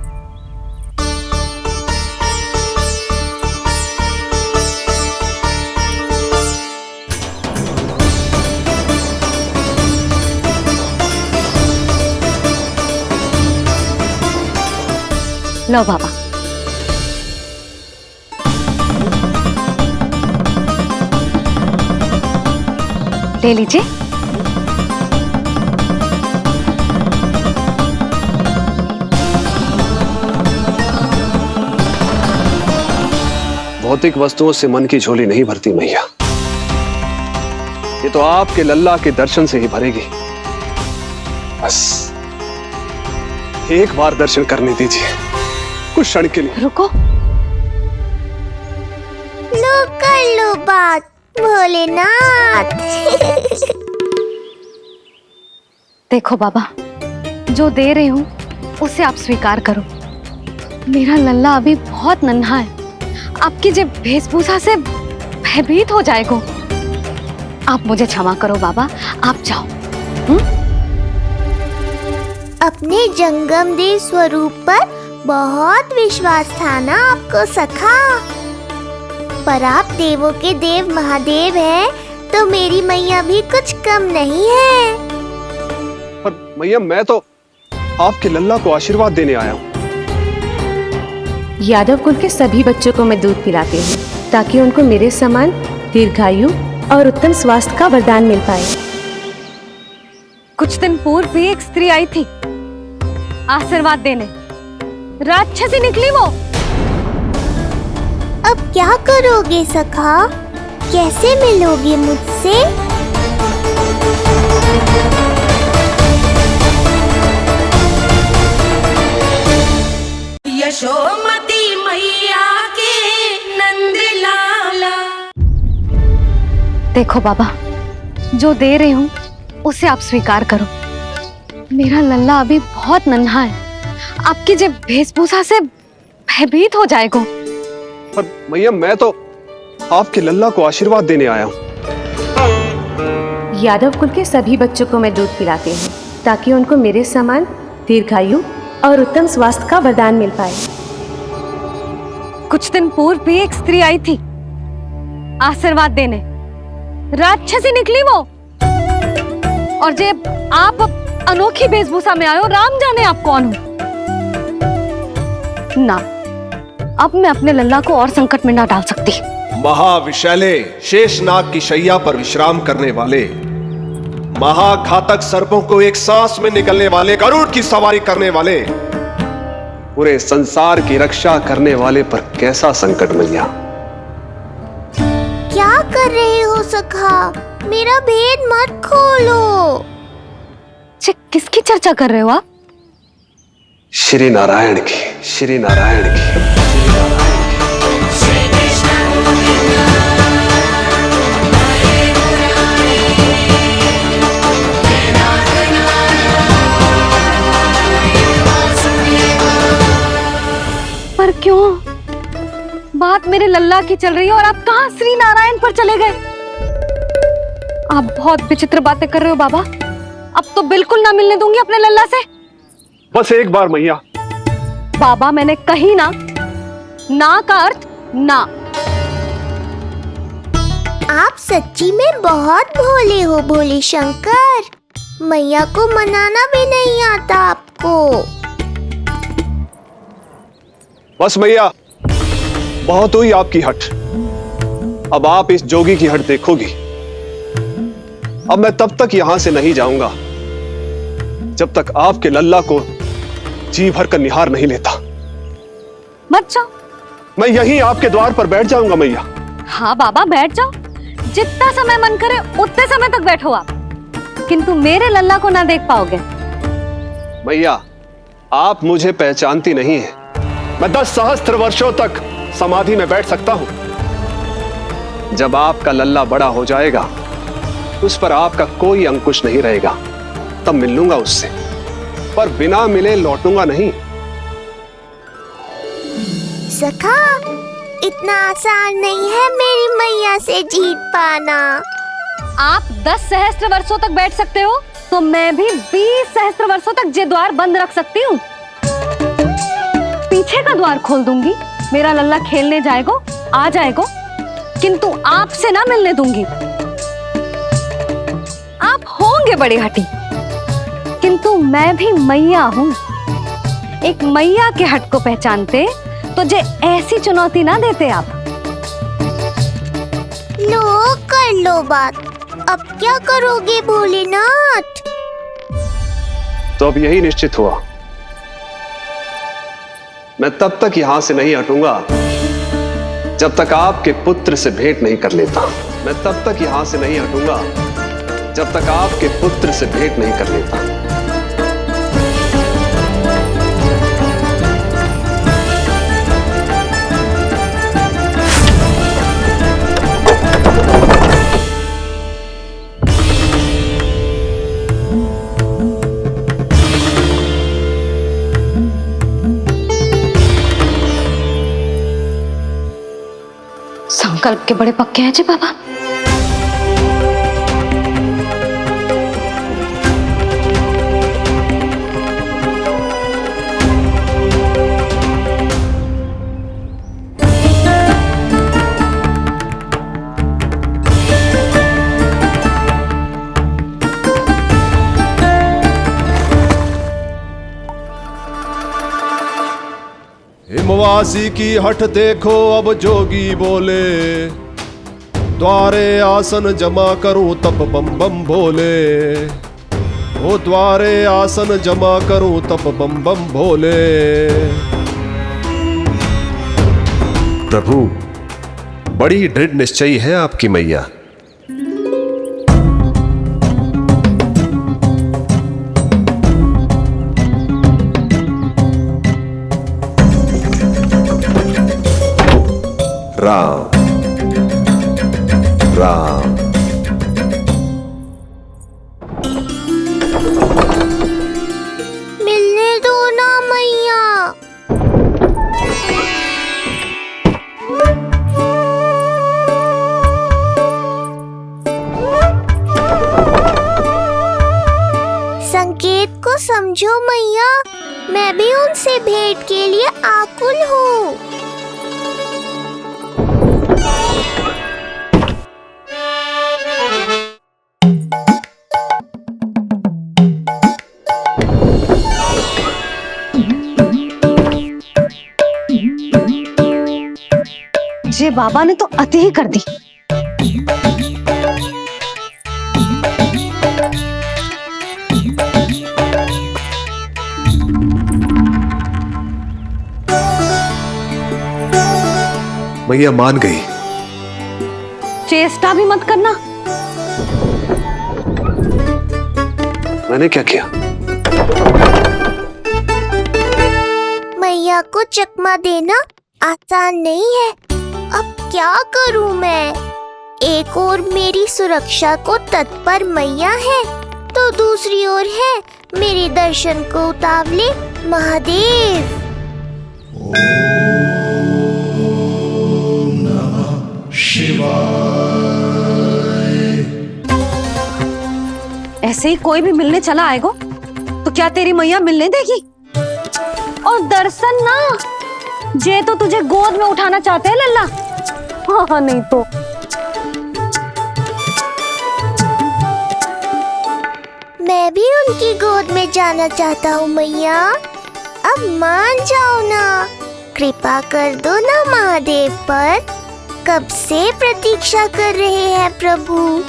लो बाबा। ले लीजिए। भौतिक वस्तुओं से मन की झोली नहीं भरती मैया, ये तो आपके लल्ला के दर्शन से ही भरेगी। बस एक बार दर्शन करने दीजिए, कुछ क्षण के लिए। रुको। लो कर लो बात भोलेनाथ। देखो बाबा, जो दे रही हूँ उसे आप स्वीकार करो। मेरा लल्ला अभी बहुत नन्हा है, आपकी जब वेशभूषा से भयभीत हो जाएगा। आप मुझे क्षमा करो बाबा, आप जाओ। अपने जंगम देव स्वरूप पर बहुत विश्वास था ना आपको सखा। पर आप देवों के देव महादेव हैं, तो मेरी मैया भी कुछ कम नहीं है। पर मैया, मैं तो आपके लल्ला को आशीर्वाद देने आया हूँ। यादव कुल के सभी बच्चों को मैं दूध पिलाती हूँ, ताकि उनको मेरे समान दीर्घायु और उत्तम स्वास्थ्य का वरदान मिल पाए। कुछ दिन पूर्व भी एक स्त्री आई थी आशीर्वाद देने, राक्षसी निकली वो। अब क्या करोगे सखा? कैसे मिलोगे मुझसे? यशोमती मैया के नंद लाला। देखो बाबा, जो दे रही हूँ उसे आप स्वीकार करो। मेरा लल्ला अभी बहुत नन्हा है, आपकी जब वेशभूषा से भयभीत हो जाएगा। पर मैया, मैं तो आपके लल्ला को आशीर्वाद देने आया हूँ। यादव कुल के सभी बच्चों को मैं दूध पिलाती हूँ, ताकि उनको मेरे समान दीर्घायु और उत्तम स्वास्थ्य का वरदान मिल पाए। कुछ दिन पूर्व भी एक स्त्री आई थी आशीर्वाद देने, राक्षसी निकली वो। और जब आप अनोखी वेशभूषा में आए हो, राम जाने आप कौन हो ना। अब मैं अपने लल्ला को और संकट में ना डाल सकती। महाविशैले शेषनाग की शैया पर विश्राम करने वाले, महाघातक सर्पों को एक सांस में निकलने वाले, गरुड़ की सवारी करने वाले, पूरे संसार की रक्षा करने वाले पर कैसा संकट मैया। क्या कर रहे हो सखा? मेरा भेद मत खोलो। किसकी चर्चा कर रहे हो आप? श्री नारायण की, श्री नारायण की। पर क्यों? बात मेरे लल्ला की चल रही है और आप कहाँ श्री नारायण पर चले गए? आप बहुत विचित्र बातें कर रहे हो बाबा। अब तो बिल्कुल ना मिलने दूंगी अपने लल्ला से। बस एक बार मैया। बाबा, मैंने कही ना, ना का अर्थ ना। आप सच्ची में बहुत भोले हो भोले शंकर। मैया को मनाना भी नहीं आता आपको। बस मैया, बहुत हुई आपकी हट। अब आप इस जोगी की हट देखोगी। अब मैं तब तक यहां से नहीं जाऊंगा जब तक आपके लल्ला को जी भर कर निहार नहीं लेता। मत जाओ। मैं यहीं आपके द्वार पर बैठ जाऊंगा मैया। हाँ बाबा, बैठ जाओ। जितना समय मन करे उतने समय तक बैठो आप, किंतु मेरे लल्ला को ना देख पाओगे। मैया, आप मुझे पहचानती नहीं है। मैं 10 सहस्त्र वर्षों तक समाधि में बैठ सकता हूं। जब आपका लल्ला बड़ा हो जाएगा, उस पर आपका कोई अंकुश नहीं रहेगा, तब मिल लूंगा उससे, पर बिना मिले लौटूंगा नहीं। सखा, इतना आसान नहीं है मेरी मैया से जीत पाना। आप 10 सहस्त्र वर्षों तक बैठ सकते हो, तो मैं भी 20 सहस्त्र वर्षों तक ये द्वार बंद रख सकती हूँ। पीछे का द्वार खोल दूंगी, मेरा लल्ला खेलने जाएगा, आ जाएगा, किंतु आपसे ना मिलने दूंगी। आप होंगे बड़ी हठी, किंतु मैं भी मैया हूँ। एक मैया के हट को पहचानते तो जे ऐसी चुनौती ना देते आप। लो कर लो बात, अब क्या करोगे भोलेनाथ? तो अब यही निश्चित हुआ, मैं तब तक यहां से नहीं हटूंगा जब तक आपके पुत्र से भेंट नहीं कर लेता। मैं तब तक यहां से नहीं हटूंगा जब तक आपके पुत्र से भेंट नहीं कर लेता। संकल्प के बड़े पक्के हैं जी बाबा। हिमवासी की हठ देखो अब जोगी बोले, द्वारे आसन जमा करूं तब बम बम भोले। ओ द्वारे आसन जमा करूं तब बम बम भोले। प्रभु, बड़ी दृढ़ निश्चयी है आपकी मैया। राम राम। मिलने दो ना मैया। संकेत को समझो मैया, मैं भी उनसे भेंट के लिए आकुल हूँ। जे बाबा ने तो अति ही कर दी। मैया मान गई। चेष्टा भी मत करना। मैंने क्या किया? मैया को चकमा देना आसान नहीं है। अब क्या करूं मैं? एक ओर मेरी सुरक्षा को तत्पर मैया है, तो दूसरी ओर है मेरे दर्शन को उतावले महादेव। ऐसे ही कोई भी मिलने चला आएगा तो क्या तेरी मैया मिलने देगी? और दर्शन ना, जे तो तुझे गोद में उठाना चाहते हैं लल्ला। हाँ नहीं तो मैं भी उनकी गोद में जाना चाहता हूँ मैया। अब मान जाओ ना, कृपा कर दो ना महादेव पर। कब से प्रतीक्षा कर रहे हैं प्रभु।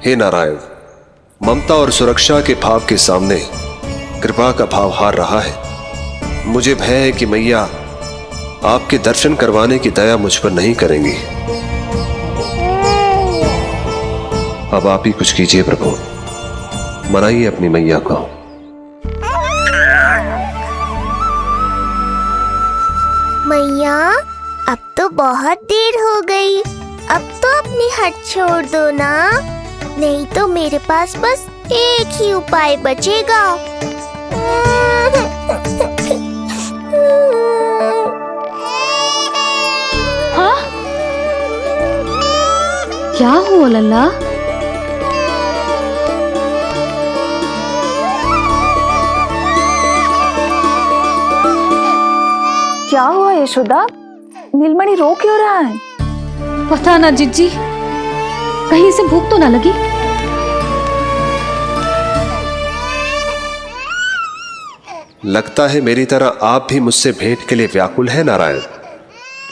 हे नारायण, ममता और सुरक्षा के भाव के सामने कृपा का भाव हार रहा है। मुझे भय है कि मैया आपके दर्शन करवाने की दया मुझ पर नहीं करेंगी। अब आप ही कुछ कीजिए प्रभु, मनाइए अपनी मैया को। मैया बहुत देर हो गई। अब तो अपनी हट छोड़ दो ना, नहीं तो मेरे पास बस एक ही उपाय बचेगा। हाँ? क्या हुआ लल्ला? क्या हुआ यशोदा? नीलमणि रो क्यों रहा है? पता ना जीजी, कहीं से भूख तो ना लगी। लगता है मेरी तरह आप भी मुझसे भेंट के लिए व्याकुल है नारायण।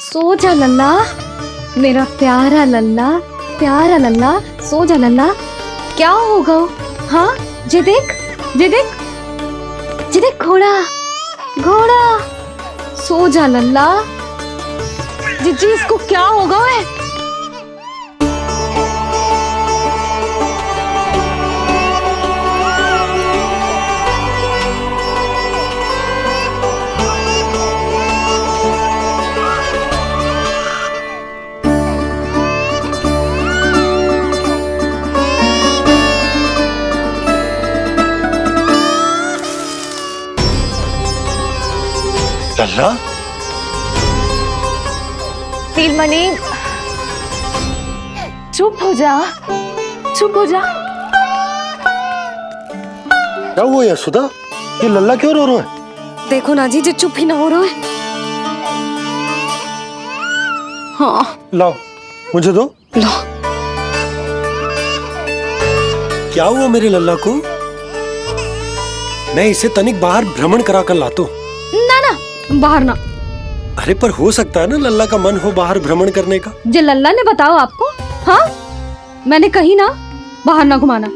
सो जा लल्ला, मेरा प्यारा लल्ला, प्यारा लल्ला, सो जा लल्ला। क्या होगा? हाँ, जे देख, जे देख, जे देख, घोड़ा, घोड़ा। सो जा लल्ला। जीजी, इसको क्या होगा? है लल्ला? नीलमणि, चुप हो जा, चुप हो जा। क्या हुआ यशोदा? ये लल्ला क्यों रो रहा है? देखो ना जीजी, चुप ही ना हो रहा है। हाँ, लाओ, मुझे दो। लो। क्या हुआ मेरे लल्ला को? मैं इसे तनिक बाहर भ्रमण करा कर लाता हूं। ना ना, बाहर ना। अरे पर हो सकता है ना लल्ला का मन हो बाहर भ्रमण करने का। जे लल्ला ने बताओ आपको? हाँ, मैंने कही ना बाहर ना घुमाना।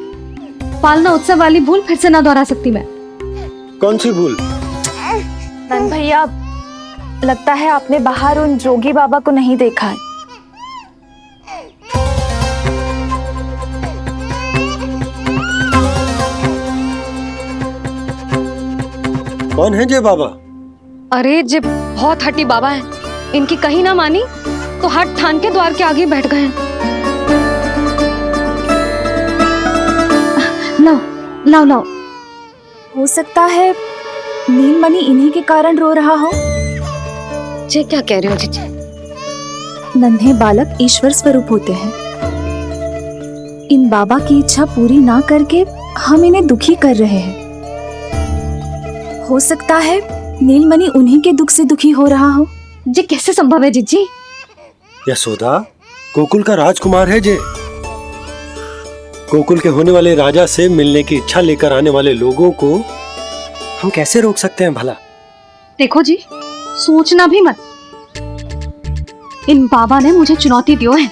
पालना उत्सव वाली भूल फिर से ना दोहरा सकती मैं। कौन सी भूल? नंद भैया, लगता है आपने बाहर उन जोगी बाबा को नहीं देखा है। कौन है जय बाबा? अरे जे बहुत हट्टी बाबा है, इनकी कहीं ना मानी तो हट ठान के द्वार के आगे बैठ गए। लाओ लाओ लाओ। हो सकता है नीलमणि इन्हीं के कारण रो रहा हो। जे क्या कह रहे हो जीजी? नन्हे बालक ईश्वर स्वरूप होते हैं। इन बाबा की इच्छा पूरी ना करके हम इन्हें दुखी कर रहे हैं। हो सकता है नीलमणि उन्हीं के दुख से दुखी हो रहा हो। जे कैसे संभव है जीजी? यशोदा, गोकुल का राजकुमार है जे। गोकुल के होने वाले राजा से मिलने की इच्छा लेकर आने वाले लोगों को हम कैसे रोक सकते हैं भला? देखो जी, सोचना भी मत। इन बाबा ने मुझे चुनौती दियो है,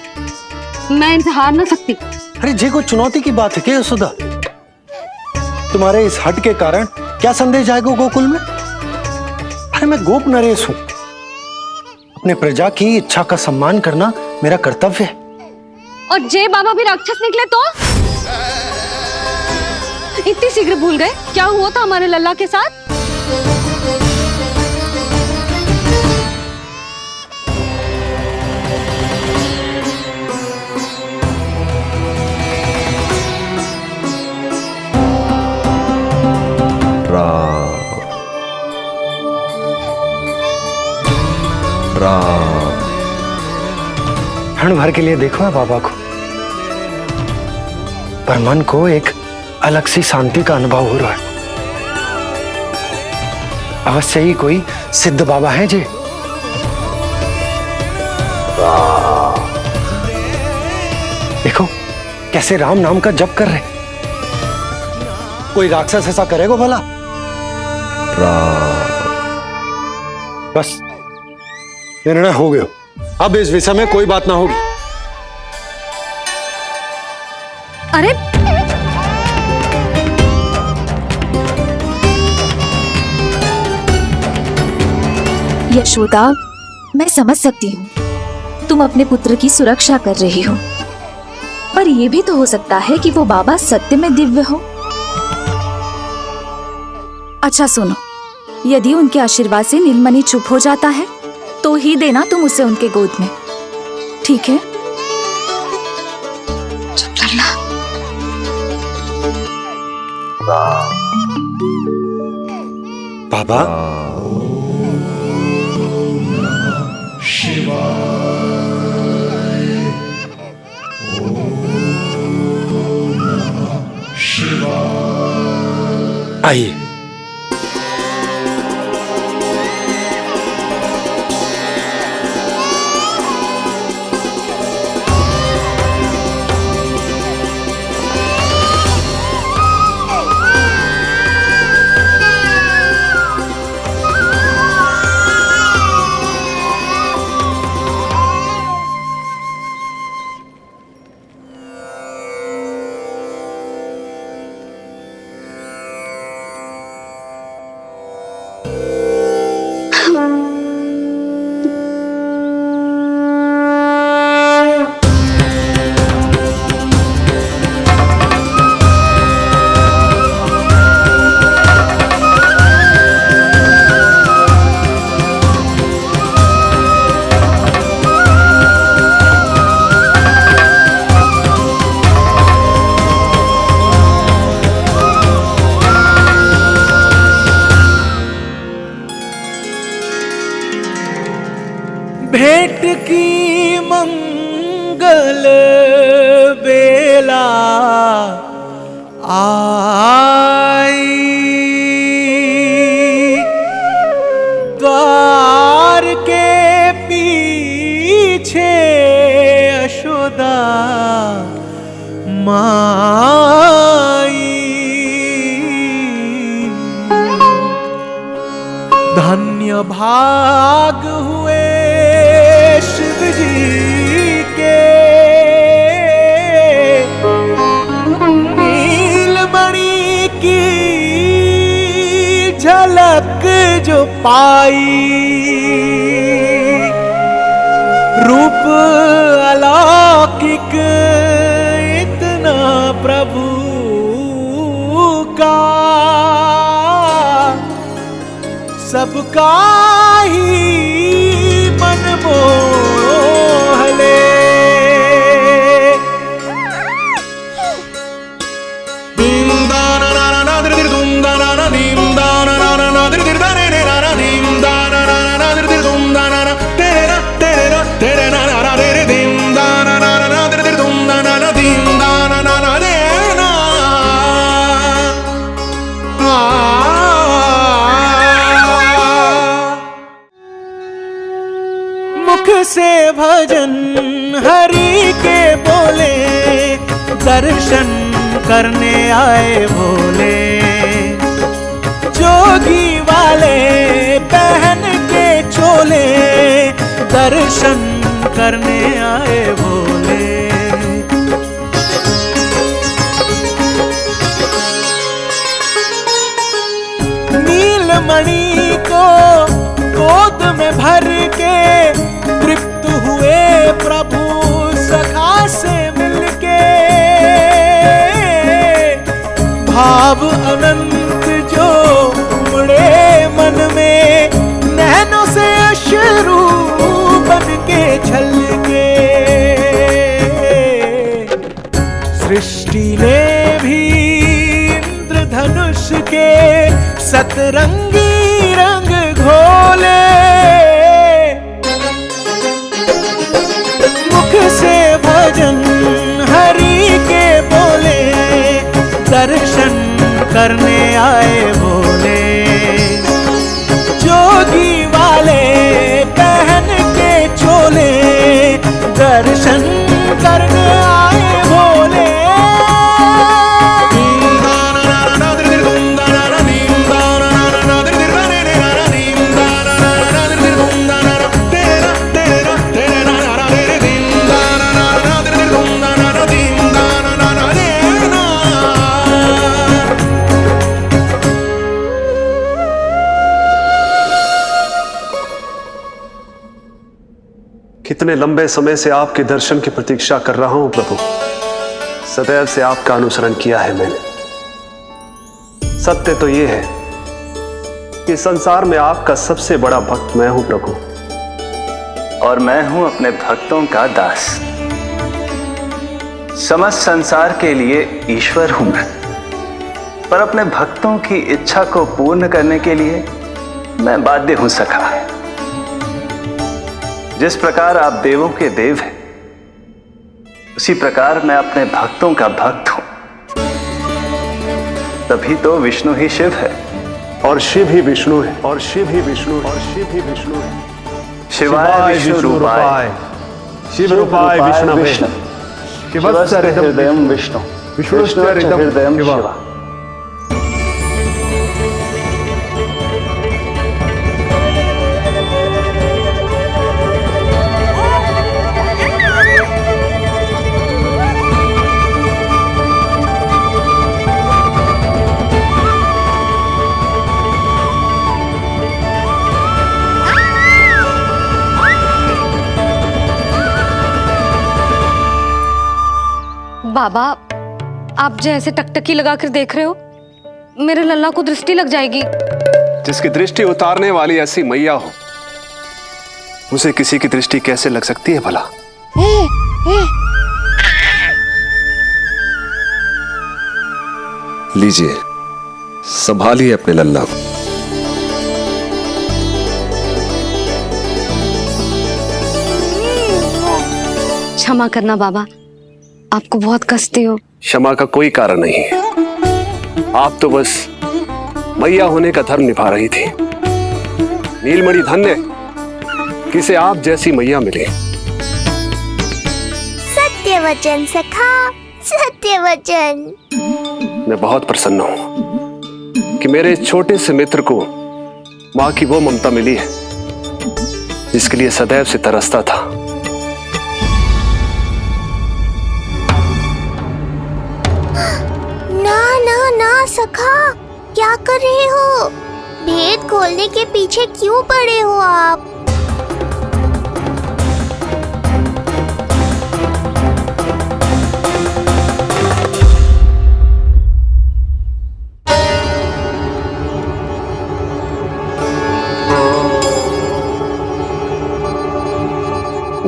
मैं इनसे हार ना सकती। अरे जे को चुनौती की बात है क्या यशोदा? तुम्हारे इस हट के कारण क्या संदेश जाएगा गोकुल में? अरे मैं गोप नरेश हूं, अपने प्रजा की इच्छा का सम्मान करना मेरा कर्तव्य है। और जे बाबा भी राक्षस निकले तो? इतनी शीघ्र भूल गए क्या हुआ था हमारे लल्ला के साथ? क्षण भर के लिए देखो है बाबा को, पर मन को एक अलग सी शांति का अनुभव हो रहा है। अवश्य ही कोई सिद्ध बाबा है जी। देखो कैसे राम नाम का जप कर रहे। कोई राक्षस ऐसा करेगा भला? बस निर्णय हो गया, अब इस विषय में कोई बात ना होगी। अरे यशोदा, मैं समझ सकती हूँ तुम अपने पुत्र की सुरक्षा कर रही हो, पर यह भी तो हो सकता है कि वो बाबा सत्य में दिव्य हो। अच्छा सुनो, यदि उनके आशीर्वाद से नीलमणि चुप हो जाता है तो ही देना तुम उसे उनके गोद में, ठीक है? चुप लल्ला। बाबा आइए। भेंट की मंगल बेला आई, द्वार के पीछे यशोदा माई। धन्य भाग हुए शिव जी के, नीलमणि की झलक जो पाई। रूप अलौकिक इतना प्रभु का, सबका ही मन मोह ले। मुख से भजन हरि के बोले, दर्शन करने आए भोले। जोगी वाले पहन के चोले, दर्शन करने आए भोले। नीलमणि को गोद में भर के तृप्त हुए प्रभु सखा से मिलके। भाव अनंत जो उमड़े मन में, नैनों से अश्रु बन के छलके। सृष्टि ने भी इंद्रधनुष के सतरंगी रंग घोले। मुख से भजन हरि के बोले, दर्शन करने आए भोले। जोगी वाले पहन के चोले, दर्शन करने आए भोले। कितने लंबे समय से आपके दर्शन की प्रतीक्षा कर रहा हूं प्रभु। सदैव से आपका अनुसरण किया है मैंने। सत्य तो यह है कि संसार में आपका सबसे बड़ा भक्त मैं हूं प्रभु। और मैं हूं अपने भक्तों का दास। समस्त संसार के लिए ईश्वर हूं मैं, पर अपने भक्तों की इच्छा को पूर्ण करने के लिए मैं बाध्य हूं सखा। जिस प्रकार आप देवों के देव हैं, उसी प्रकार मैं अपने भक्तों का भक्त हूं। तभी तो विष्णु ही शिव है, और शिव ही विष्णु है, और शिव ही विष्णु है, और शिव ही विष्णु है। शिवाय विष्णु रूपाय, शिव रूपाय विष्णवे, शिवस्य हृदयं विष्णु, विष्णुश्च हृदयं शिवा। बाबा, आप जो ऐसे टकटकी लगाकर देख रहे हो, मेरे लल्ला को दृष्टि लग जाएगी। जिसकी दृष्टि उतारने वाली ऐसी मैया हो, उसे किसी की दृष्टि कैसे लग सकती है भला? लीजिए, संभालिए अपने लल्ला को। क्षमा करना बाबा, आपको बहुत कष्ट हो। क्षमा का कोई कारण नहीं है। आप तो बस मैया होने का धर्म निभा रही थी। नीलमणि धन्य किसे आप जैसी मैया मिले। सत्य वचन सखा, सत्य वचन। मैं बहुत प्रसन्न हूं कि मेरे छोटे से मित्र को माँ की वो ममता मिली है जिसके लिए सदैव से तरसता था। ना ना ना सखा, क्या कर रहे हो? भेद खोलने के पीछे क्यों पड़े हो आप?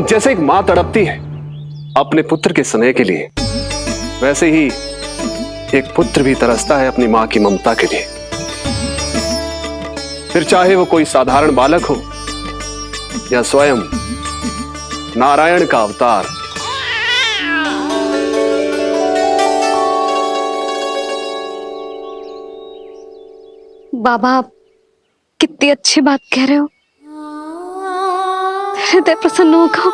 जैसे एक माँ तड़पती है अपने पुत्र के स्नेह के लिए, वैसे ही एक पुत्र भी तरसता है अपनी माँ की ममता के लिए। फिर चाहे वो कोई साधारण बालक हो या स्वयं नारायण का अवतार। बाबा, आप कितनी अच्छी बात कह रहे हो। हृदय प्रसन्न होगा।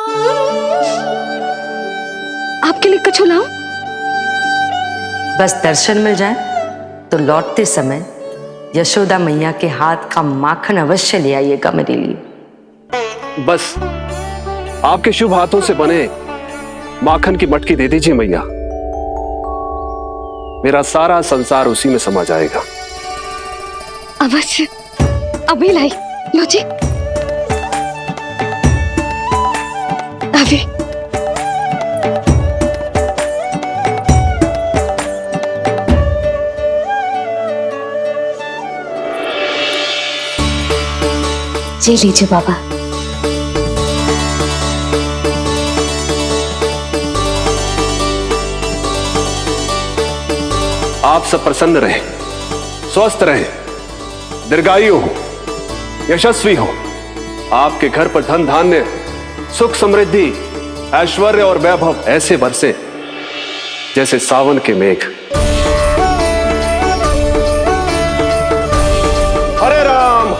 आपके लिए कुछ लाऊं? बस दर्शन मिल जाए तो लौटते समय यशोदा मैया के हाथ का माखन अवश्य ले आइएगा मेरे लिए। बस आपके शुभ हाथों से बने माखन की मटकी दे दीजिए मैया, मेरा सारा संसार उसी में समा जाएगा। अवश्य, अभी लाई। लो जी, अभी। जी लीजिए बाबा। आप सब प्रसन्न रहें, स्वस्थ रहें, दीर्घायु हो, यशस्वी हो। आपके घर पर धन धान्य, सुख समृद्धि, ऐश्वर्य और वैभव ऐसे बरसे जैसे सावन के मेघ।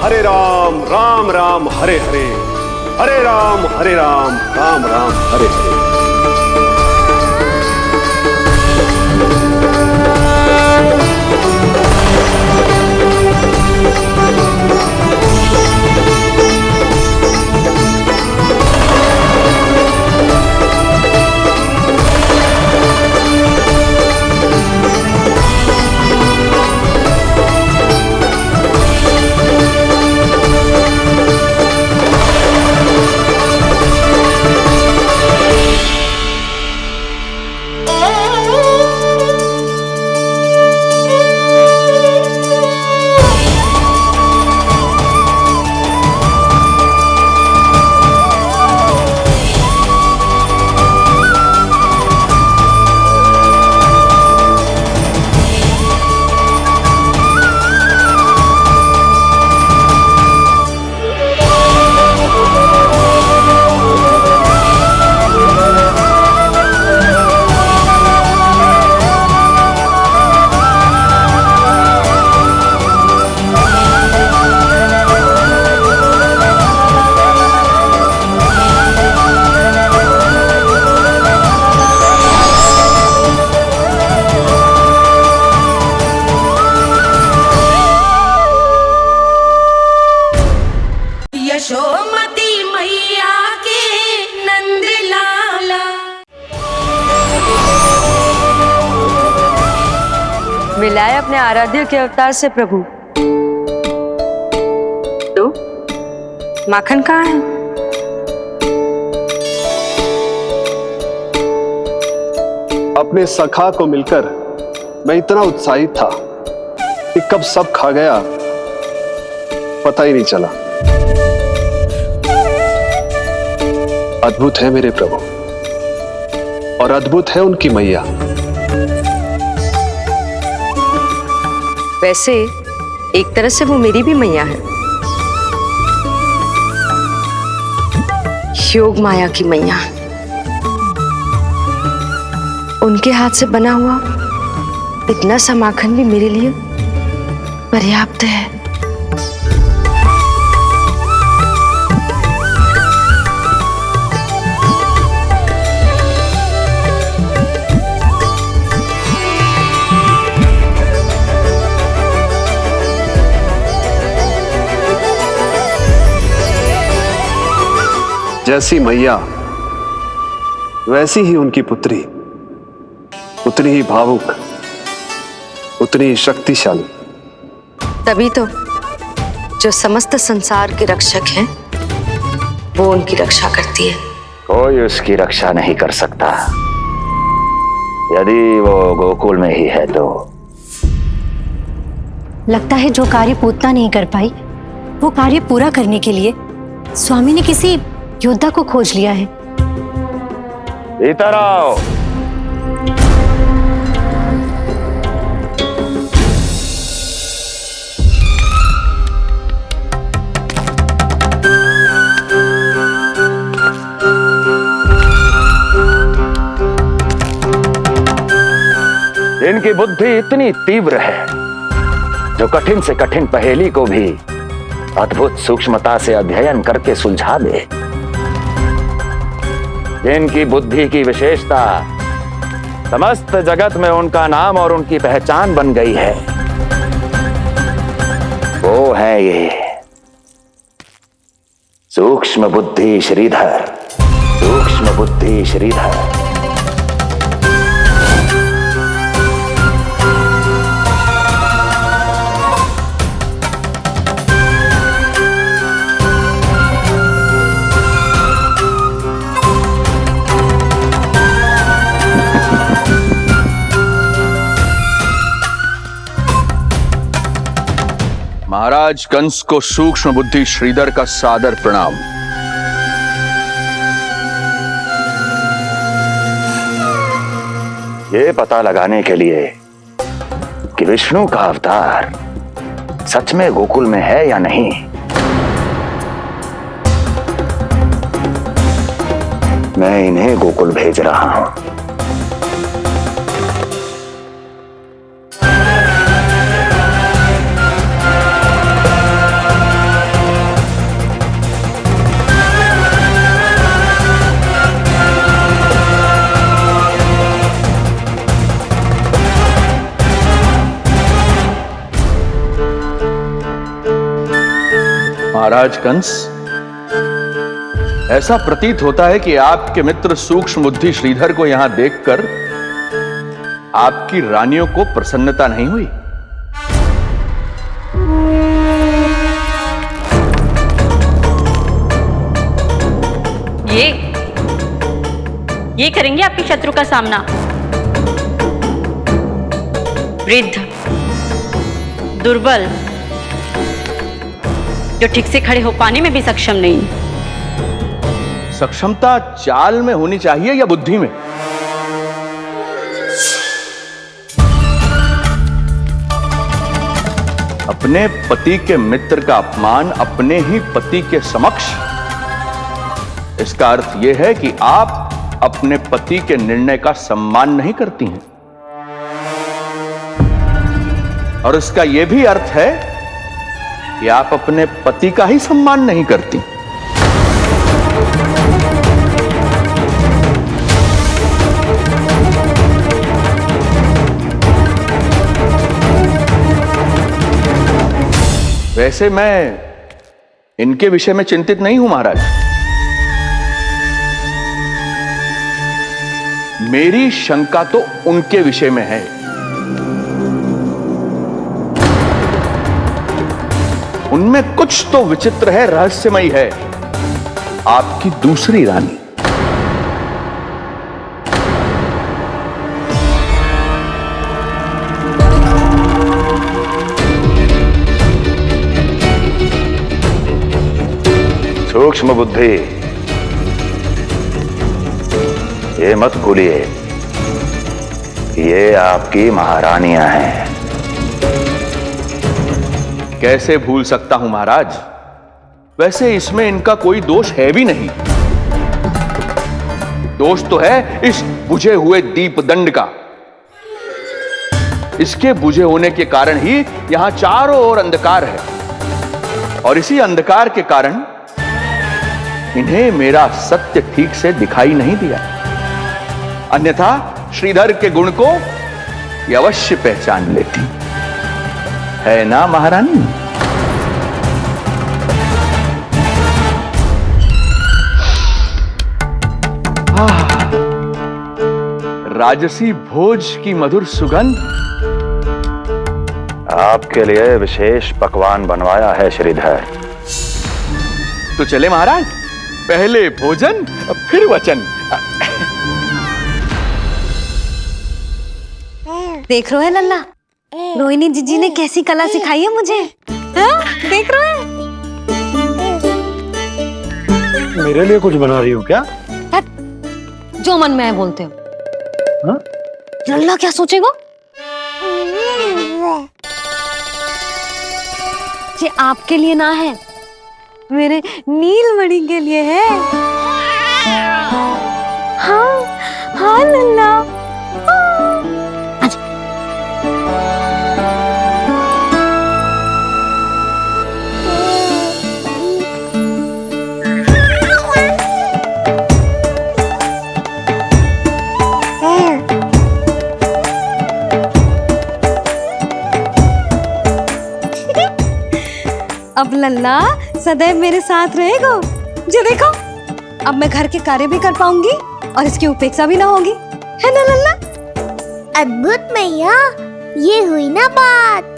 हरे राम, राम राम हरे हरे, हरे राम राम राम हरे हरे। मिलाए अपने आराध्य के अवतार से प्रभु। तो माखन कहाँ है? अपने सखा को मिलकर मैं इतना उत्साहित था कि कब सब खा गया पता ही नहीं चला। अद्भुत है मेरे प्रभु और अद्भुत है उनकी मैया। वैसे एक तरह से वो मेरी भी मैया है, योग माया की मैया। उनके हाथ से बना हुआ इतना सा माखन भी मेरे लिए पर्याप्त है। जैसी मैया वैसी ही उनकी पुत्री, उतनी ही भावुक, उतनी ही शक्तिशाली। तभी तो जो समस्त संसार के रक्षक हैं वो उनकी रक्षा करती है। कोई उसकी रक्षा नहीं कर सकता। यदि वो गोकुल में ही है तो। लगता है जो कार्य पूतना नहीं कर पाई वो कार्य पूरा करने के लिए स्वामी ने किसी योद्धा को खोज लिया है। इधर आओ। इनकी बुद्धि इतनी तीव्र है जो कठिन से कठिन पहेली को भी अद्भुत सूक्ष्मता से अध्ययन करके सुलझा दे। जिनकी बुद्धि की विशेषता समस्त जगत में उनका नाम और उनकी पहचान बन गई है, वो है ये सूक्ष्म बुद्धि श्रीधर। सूक्ष्म बुद्धि श्रीधर। महाराज कंस को सूक्ष्म बुद्धि श्रीधर का सादर प्रणाम। ये पता लगाने के लिए कि विष्णु का अवतार सच में गोकुल में है या नहीं, मैं इन्हें गोकुल भेज रहा हूं। महाराज कंस, ऐसा प्रतीत होता है कि आपके मित्र सूक्ष्म बुद्धि श्रीधर को यहां देखकर आपकी रानियों को प्रसन्नता नहीं हुई। ये करेंगे आपके शत्रु का सामना। वृद्ध, दुर्बल, जो ठीक से खड़े हो पाने में भी सक्षम नहीं। सक्षमता चाल में होनी चाहिए या बुद्धि में? अपने पति के मित्र का अपमान अपने ही पति के समक्ष, इसका अर्थ यह है कि आप अपने पति के निर्णय का सम्मान नहीं करती हैं। और इसका यह भी अर्थ है कि आप अपने पति का ही सम्मान नहीं करती। वैसे मैं इनके विषय में चिंतित नहीं हूं महाराज। मेरी शंका तो उनके विषय में है। उनमें कुछ तो विचित्र है, रहस्यमयी है। आपकी दूसरी रानी। सूक्ष्म बुद्धि, ये मत भूलिए, ये आपकी महारानियां हैं। कैसे भूल सकता हूं महाराज? वैसे इसमें इनका कोई दोष है भी नहीं। दोष तो है इस बुझे हुए दीपदंड का। इसके बुझे होने के कारण ही यहां चारों ओर अंधकार है, और इसी अंधकार के कारण इन्हें मेरा सत्य ठीक से दिखाई नहीं दिया। अन्यथा श्रीधर के गुण को ये अवश्य पहचान लेती, है ना महारानी? राजसी भोज की मधुर सुगंध। आपके लिए विशेष पकवान बनवाया है श्रीधर। तो चले महाराज, पहले भोजन फिर वचन। देख रहे हो लल्ला, रोहिणी जीजी ने कैसी कला सिखाई है मुझे। हाँ? देख रहे हो? मेरे लिए कुछ बना रही हो क्या? जो मन में है बोलते हो। हाँ? लल्ला क्या सोचेगा? ये आपके लिए ना है, मेरे नीलमणि के लिए है। हाँ हाँ लल्ला। अब लल्ला सदैव मेरे साथ रहेगा। जो देखो, अब मैं घर के कार्य भी कर पाऊंगी और इसकी उपेक्षा भी ना होगी, है ना लल्ला? अद्भुत मैया, ये हुई ना बात।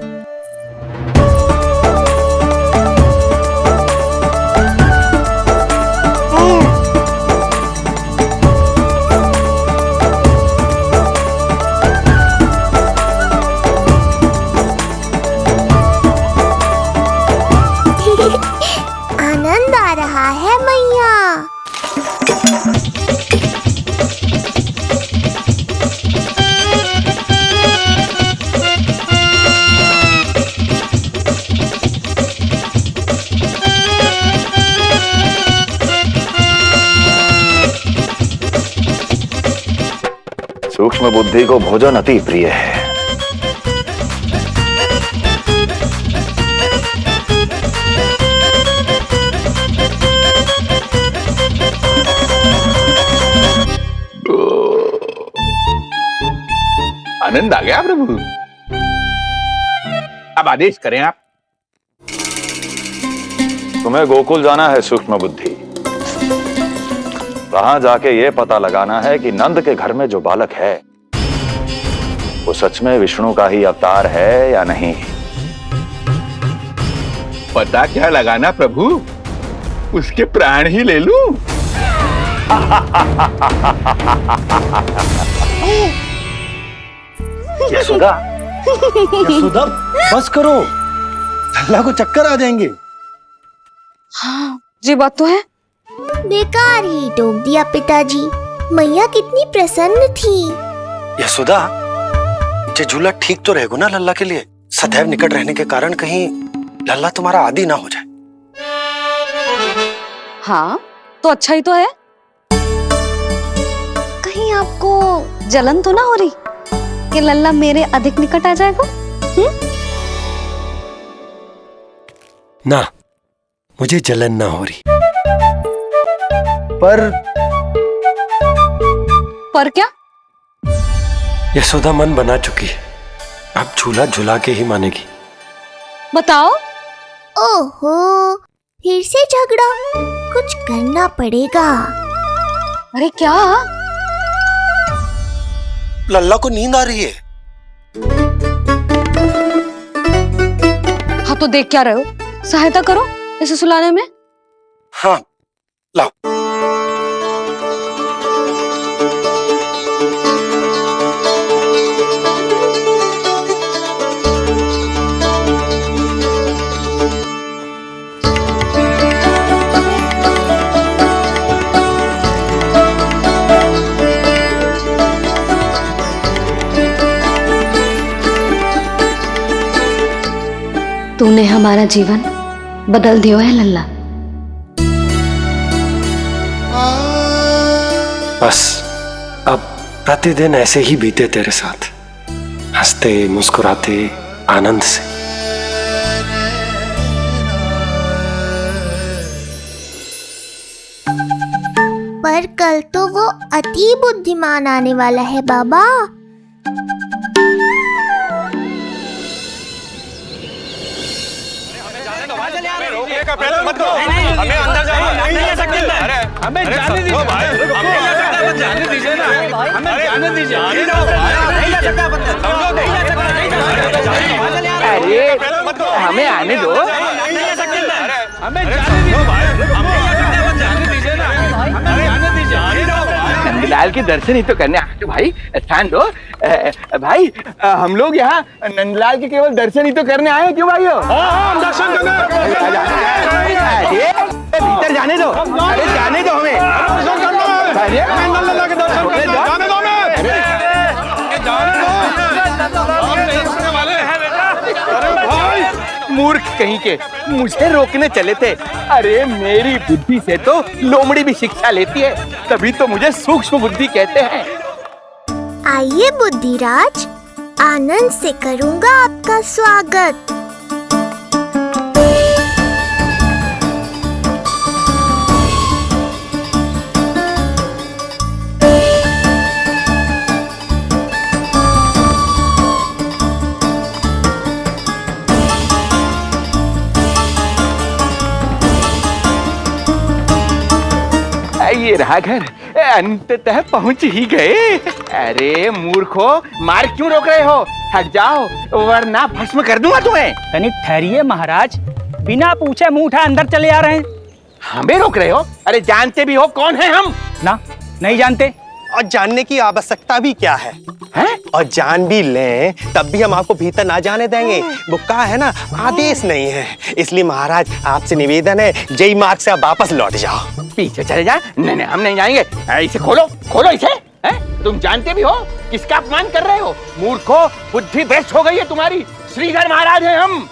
आनंद आ रहा है मैया। सूक्ष्म बुद्धि को भोजन अति प्रिय है। आनंद आ गया प्रभु। अब आदेश करें आप। तुम्हें गोकुल जाना है सूक्ष्म बुद्धि। वहां जाके ये पता लगाना है कि नंद के घर में जो बालक है वो सच में विष्णु का ही अवतार है या नहीं। पता क्या लगाना प्रभु, उसके प्राण ही ले लूं। यशोदा, यशोदा, बस करो, लल्ला को चक्कर आ जाएंगे। हाँ, ये बात तो है। बेकार ही टोक दिया पिताजी। मैया कितनी प्रसन्न थी। यशोदा, ये झूला ठीक तो रहेगा ना लल्ला के लिए? सदैव निकट रहने के कारण कहीं लल्ला तुम्हारा आदी ना हो जाए। हाँ, तो अच्छा ही तो है। कहीं आपको जलन तो ना हो रही कि लल्ला मेरे अधिक निकट आ जाएगा? ना, मुझे जलन ना हो रही। पर क्या? यशोदा मन बना चुकी है, अब झूला झूला के ही मानेगी। बताओ। ओहो, फिर से झगड़ा। कुछ करना पड़ेगा। अरे क्या? लल्ला को नींद आ रही है। हाँ तो देख क्या रहे हो? सहायता करो इसे सुलाने में। हाँ लाओ। तूने हमारा जीवन बदल दियो है लल्ला। बस अब प्रतिदिन ऐसे ही बीते तेरे साथ, हंसते मुस्कुराते आनंद से। पर कल तो वो अति बुद्धिमान आने वाला है बाबा। मत दो, हमें अंदर जाने नहीं सकते। अरे हमें जाने दीजिए, हमें जाने दीजिए ना, हमें जाने दीजिए। नहीं जा सकता बंदा, नहीं जा सकता, नहीं जा सकता। अरे हमें आने दो। नहीं जा सकते, हमें जाने दीजिए ना, हमें जाने दीजिए। नंदलाल के दर्शन ही तो करने आए थे भाई, स्थान दो। भाई हम लोग यहाँ नंदलाल के केवल दर्शन ही तो करने आए हैं, क्यों भाई? हम दर्शन करने भीतर जाने दो, अरे जाने दो हमें। नंदलाल के दर्शन जाने दो मूर्ख कहीं के, मुझे रोकने चले थे। अरे मेरी बुद्धि से तो लोमड़ी भी शिक्षा लेती है, तभी तो मुझे सूक्ष्म बुद्धि कहते हैं। आइए बुद्धिराज, आनंद से करूंगा आपका स्वागत। ये रहा घर, अंततः पहुंच ही गए। अरे मूर्खो, मार क्यों रोक रहे हो? हट जाओ वरना भस्म कर दूंगा तुम्हें। तनिक ठहरिए महाराज, बिना पूछे मुंह उठा अंदर चले आ रहे हैं। हमें रोक रहे हो? अरे जानते भी हो कौन है हम? ना, नहीं जानते। और जानने की आवश्यकता भी क्या है? और जान भी लें तब भी हम आपको भीतर ना जाने देंगे। वो का है ना, आदेश नहीं है। इसलिए महाराज आपसे निवेदन है, जय मार्ग से आप वापस लौट जाओ। पीछे चले जा। नहीं नहीं, हम नहीं जाएंगे। इसे खोलो, खोलो इसे। तुम जानते भी हो किसका अपमान कर रहे हो? मूर्खो, बुद्धि भ्रष्ट हो गई है तुम्हारी। श्रीधर महाराज हैं हम।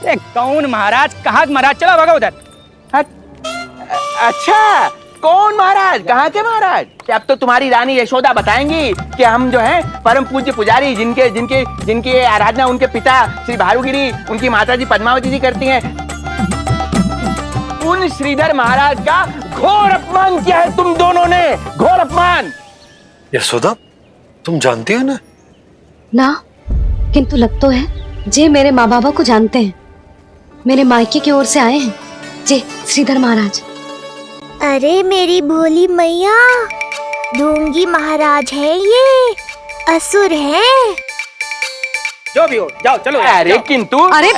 कौन महाराज? कहाँ महाराज? चला भागा उधर। अच्छा, कौन महाराज? कहाँ के महाराज? अब तो तुम्हारी रानी यशोदा बताएंगी कि हम जो है परम पूज्य पुजारी, जिनकी आराधना उनके पिता श्री भारुगिरी, उनकी माताजी पद्मावती जी करती हैं, उन श्रीधर महाराज का घोर अपमान किया है तुम दोनों ने। घोर अपमान। यशोदा, तुम जानती हो ना? ना, किंतु लग तो है जे मेरे माँ बाबा को जानते हैं। मेरे मायके की ओर से आए हैं जे श्रीधर महाराज। अरे मेरी भोली मैया, ढोंगी महाराज है ये, असुर है। जो भी हो, जाओ चलो। अरे किंतु, अरे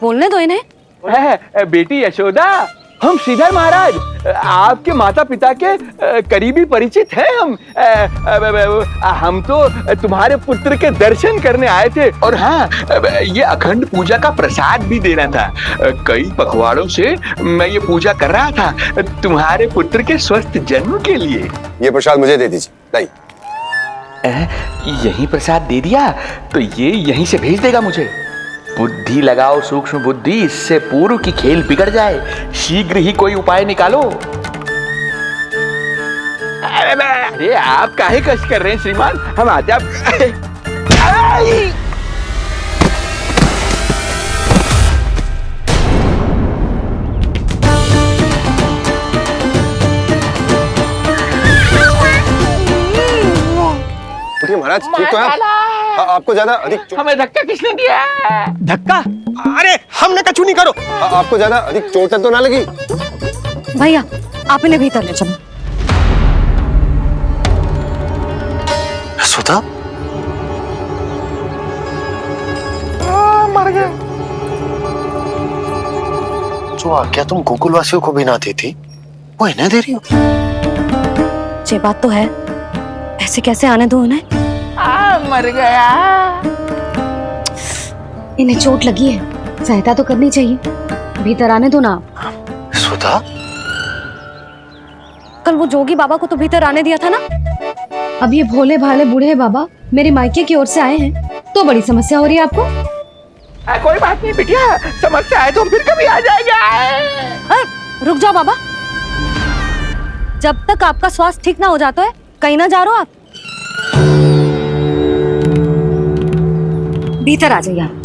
बोलने दो इन्हें। बेटी यशोदा, हम श्रीधर महाराज आपके माता पिता के करीबी परिचित हैं। हम तो तुम्हारे पुत्र के दर्शन करने आए थे। और हाँ, ये अखंड पूजा का प्रसाद भी देना था। कई पखवाड़ों से मैं ये पूजा कर रहा था तुम्हारे पुत्र के स्वस्थ जन्म के लिए। ये प्रसाद मुझे दे दीजिए। यही प्रसाद दे दिया तो ये यहीं से भेज देगा मुझे। बुद्धि लगाओ, सूक्ष्म बुद्धि, इससे पूर्व की खेल बिगड़ जाए। शीघ्र ही कोई उपाय निकालो। अरे आप काहे कष्ट कर रहे हैं श्रीमान? हम आते आप। महाराज ठीक तो है? आपको ज्यादा अधिक हमें धक्का किसने दिया? धक्का? अरे हमने कछु नहीं करो। आपको ज्यादा अधिक चोट तो ना लगी? भैया आप इन्हें भीतर ले चलो। यशोदा, मर गए। जो आज्ञा तुम गोकुलवासियों को भी ना दी थी वो इन्हें दे रही हो? ये बात तो है, ऐसे कैसे आने दो उन्हें? मर गया। इन्हें चोट लगी है, सहायता तो करनी चाहिए, भीतर आने दो ना। सुधा, कल वो जोगी बाबा को तो भीतर आने दिया था ना। अब ये भोले भाले बूढ़े बाबा मेरे मायके की ओर से आए हैं तो बड़ी समस्या हो रही है आपको। कोई बात नहीं बिटिया, समस्या है तो फिर कभी आ जाएगा। रुक जाओ बाबा, जब तक आपका स्वास्थ्य ठीक ना हो जाता है कहीं ना जा रहे हो आप। भीतर आ जाइए आप।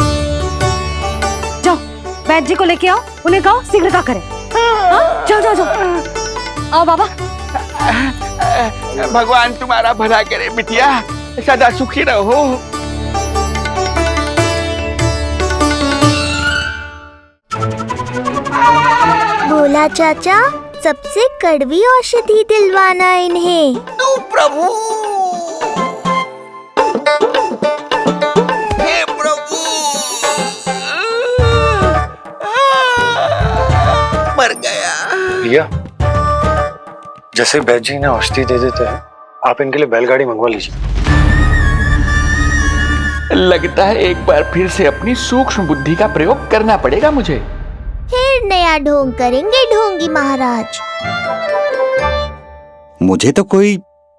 जाओ वैद्य जी को लेके आओ, उन्हें कहो शीघ्रता करें। हाँ? जाओ जाओ जाओ, आओ बाबा। भगवान तुम्हारा भला करे बिटिया, सदा सुखी रहो। बोला चाचा, सबसे कड़वी औषधि दिलवाना इन्हें। तू प्रभु, हे प्रभु, मर गया। भैया, जैसे वैद्य जी ने औषधि दे देते हैं, आप इनके लिए बैलगाड़ी मंगवा लीजिए। लगता है एक बार फिर से अपनी सूक्ष्म बुद्धि का प्रयोग करना पड़ेगा मुझे। फिर नया ढोंग करेंगे ढोंगी महाराज। मुझे तो कोई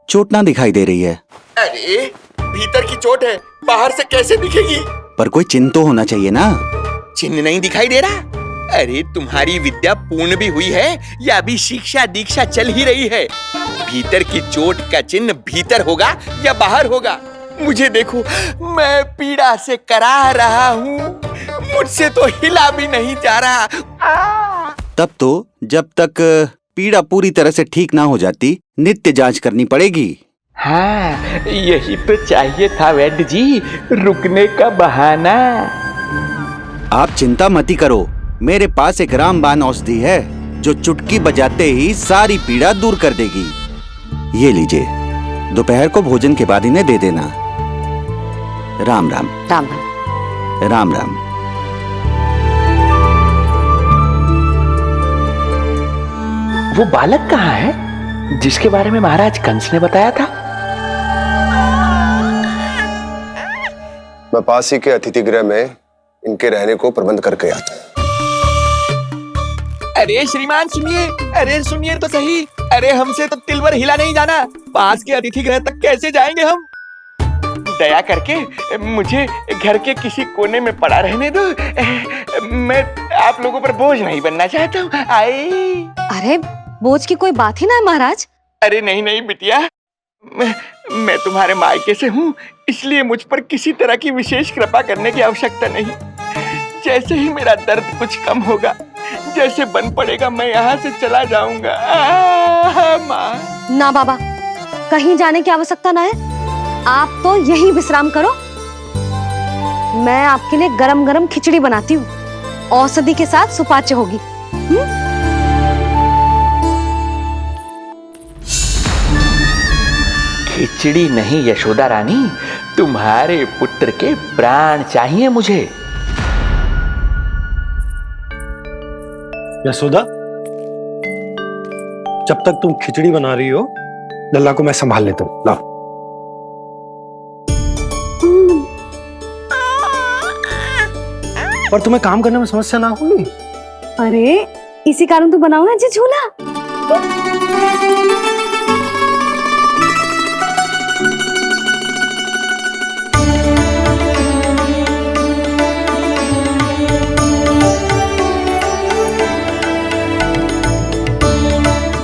चोट ना दिखाई दे रही है। अरे भीतर की चोट है, बाहर से कैसे दिखेगी? पर कोई चिन्ह तो होना चाहिए ना। चिन्ह नहीं दिखाई दे रहा? अरे तुम्हारी विद्या पूर्ण भी हुई है या अभी शिक्षा दीक्षा चल ही रही है? भीतर की चोट का चिन्ह भीतर होगा या बाहर होगा? मुझे देखो, मैं पीड़ा से कराह रहा हूँ, मुझसे तो हिला भी नहीं जा रहा। तब तो जब तक पीड़ा पूरी तरह से ठीक ना हो जाती नित्य जांच करनी पड़ेगी। हाँ, यही तो चाहिए था वैद्य जी, रुकने का बहाना। आप चिंता मती करो, मेरे पास एक रामबाण औषधि है जो चुटकी बजाते ही सारी पीड़ा दूर कर देगी। ये लीजिए, दोपहर को भोजन के बाद इन्हें दे देना। राम राम। राम राम राम राम। वो बालक कहाँ है जिसके बारे में महाराज कंस ने बताया था? मैं पास ही के अतिथि गृह में इनके रहने को प्रबंध करके आता हूँ। अरे श्रीमान सुनिए, अरे सुनिए तो सही। अरे हमसे तो तिलवर हिला नहीं जाना, पास के अतिथि गृह तक कैसे जाएंगे हम? दया करके मुझे घर के किसी कोने में पड़ा रहने दो, मैं आप लोगों पर बोझ नहीं बनना चाहता हूँ। अरे बोझ की कोई बात ही ना है महाराज। अरे नहीं नहीं बिटिया, मैं तुम्हारे मायके से हूँ, इसलिए मुझ पर किसी तरह की विशेष कृपा करने की आवश्यकता नहीं। जैसे ही मेरा दर्द कुछ कम होगा, जैसे बन पड़ेगा, मैं यहाँ से चला जाऊंगा। माँ। ना बाबा, कहीं जाने की आवश्यकता ना है, आप तो यही विश्राम करो। मैं आपके लिए गरम गरम खिचड़ी बनाती हूँ, औषधि के साथ सुपाच्य होगी। खिचड़ी नहीं यशोदा रानी, तुम्हारे पुत्र के प्राण चाहिए मुझे। यशोदा, जब तक तुम खिचड़ी बना रही हो, लल्ला को मैं संभाल लेता हूँ। लाओ। पर तुम्हें काम करने में समस्या ना होगी? अरे इसी कारण तो बनाओ ना जी झूला।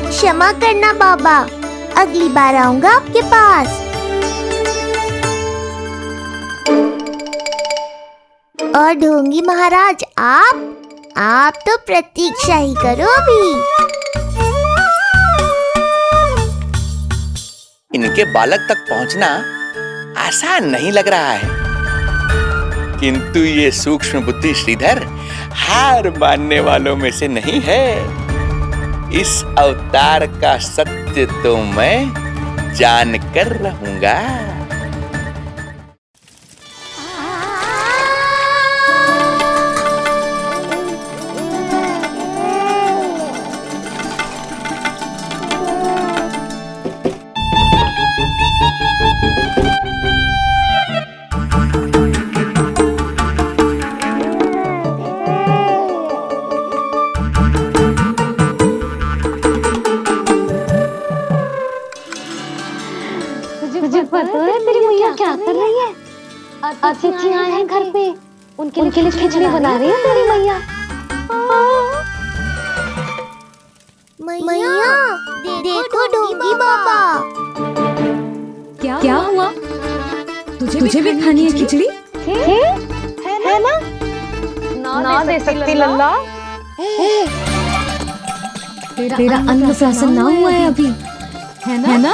क्षमा करना बाबा, अगली बार आऊंगा आपके पास। और ढोंगी महाराज, आप तो प्रतीक्षा ही करो अभी। इनके बालक तक पहुंचना आसान नहीं लग रहा है, किंतु ये सूक्ष्म बुद्धि श्रीधर हार मानने वालों में से नहीं है। इस अवतार का सत्य तो मैं जान कर रहूंगा। मैया क्या कर रही है? अतिथि आए हैं घर पे, उनके लिए खिचड़ी बना रही है तेरी मैया। मैया देखो ढोंगी बाबा। क्या हुआ? तुझे भी खानी है खिचड़ी? है ना? ना दे सकती लल्ला। तेरा अन्न प्राशन ना हुआ है अभी, है ना?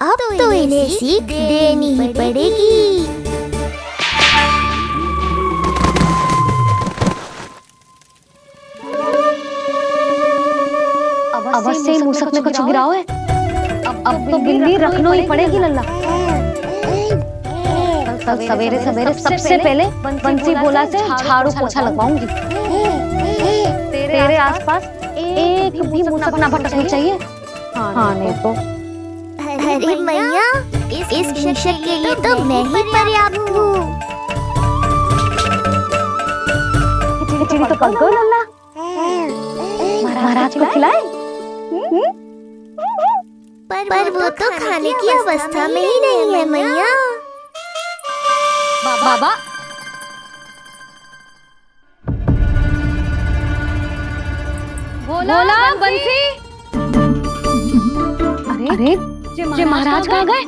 अब तो इन्हें सीख देनी ही पड़ेगी। अवश्य ही मूसक में कुछ गिराओ है। अब तो बिल्ली रखना ही पड़ेगी लल्ला। कल सवेरे सवेरे सबसे पहले बंसी बोला से झाड़ू पोछा लगवाऊंगी। तेरे आसपास एक भी मूसक ना भटकनी चाहिए। हाँ नहीं तो। अरे मैया, इस शिक्षक के लिए तो मैं ही पर्याप्त हूँ। खिचड़ी तो पक गई लल्ला। महाराज को खिलाए? पर वो तो खाने की अवस्था में ही नहीं है मैया। बाबा बोला बंसी। अरे जे महाराज कहाँ गए?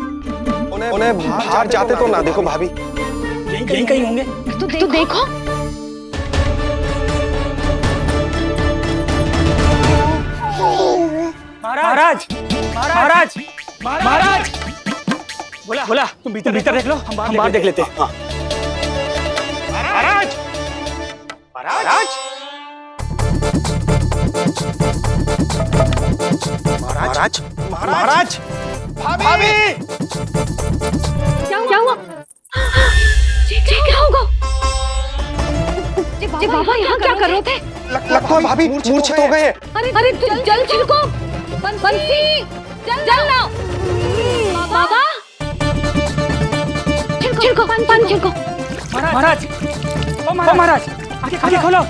उन्हें बाहर जाते तो ना देखो भाभी। यहीं कहीं होंगे। तू देखो। महाराज महाराज महाराज। बोला तुम भीतर देख लो, हम बाहर देख लेते हैं। महाराज महाराज महाराज महाराज भाभी। क्या हुआ? क्या होगा? जी बाबा यहाँ क्या कर रहे थे? लगता है भाभी मूर्छित हो गए हैं। अरे जल छिड़को। बंसी जल लाओ। बाबा छिड़को पानी छिड़को। महाराज ओ महाराज आंखें खोलो।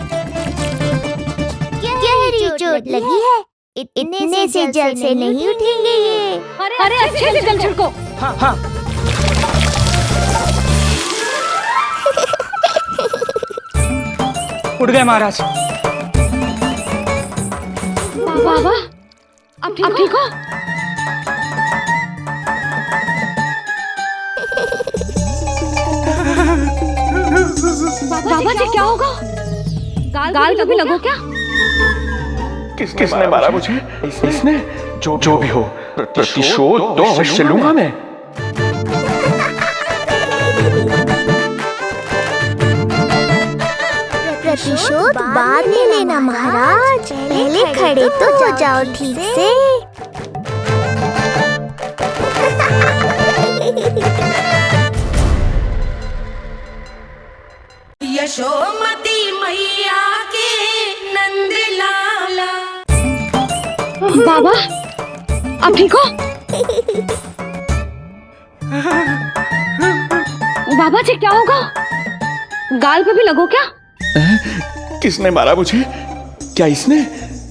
गहरी चोट लगी है, इतने से जल से नहीं उठेंगे ये। अरे अच्छे से जल छिड़को। हाँ उठ गए महाराज। बाबा अब ठीक हो? बाबा जी क्या होगा? गाल कभी लगो क्या? किसने मारा मुझे? इसने? जो भी हो, प्रतिशोध तो अवश्य लूंगा मैं। प्रतिशोध बाद में लेना महाराज, पहले खड़े तो हो जाओ ठीक से। यशोमती मैया के नंद लाला। बाबा अब ठीक हो? बाबा जी क्या होगा? गाल पे भी लगो क्या? किसने मारा मुझे? क्या इसने?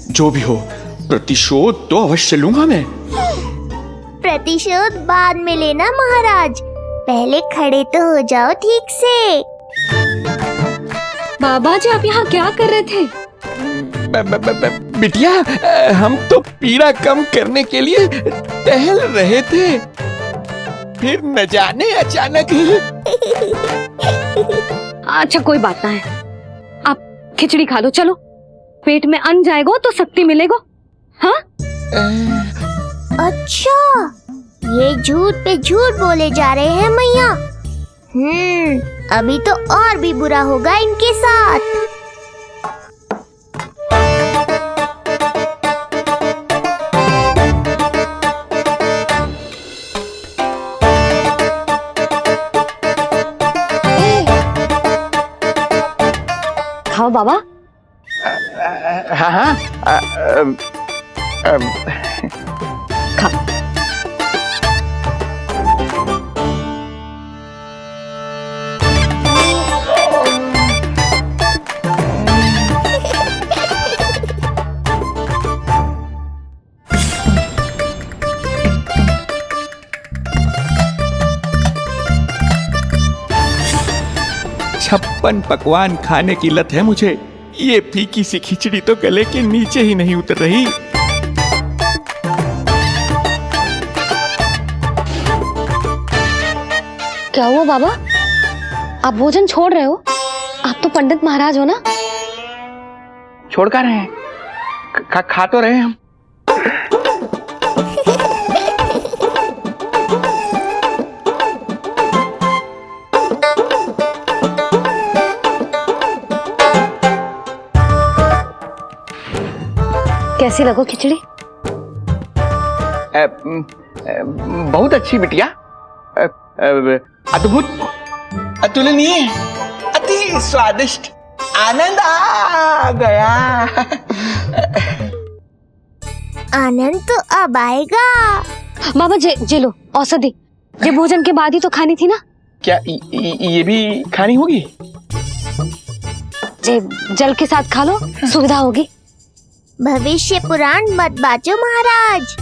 जो भी हो, प्रतिशोध तो अवश्य लूंगा मैं। प्रतिशोध बाद में लेना महाराज, पहले खड़े तो हो जाओ ठीक से। बाबा जी आप यहाँ क्या कर रहे थे? बिटिया, हम तो पीड़ा कम करने के लिए टहल रहे थे, फिर न जाने अचानक। अच्छा कोई बात ना है, आप खिचड़ी खा लो। चलो, पेट में अन्न जाएगा तो शक्ति मिलेगा। हाँ? अच्छा, ये झूठ पे झूठ बोले जा रहे हैं मैया। अभी तो और भी बुरा होगा इनके साथ। खाओ बाबा। हाँ खा। 56 पकवान खाने की लत है मुझे। ये फीकी सी खिचड़ी तो गले के नीचे ही नहीं उतर रही। क्या हुआ बाबा, आप भोजन छोड़ रहे हो? आप तो पंडित महाराज हो ना। छोड़ कर रहे हैं, खा तो रहे हैं हम। कैसी लगो खिचड़ी? बहुत अच्छी बिटिया, अद्भुत, अतुलनीय, अति स्वादिष्ट, आनंद आ गया। आनंद तो अब आएगा। बाबा जे लो औषधि, ये भोजन के बाद ही तो खानी थी ना। क्या ये भी खानी होगी? जे जल के साथ खा लो, सुविधा होगी। भविष्य पुराण मत बाजो महाराज,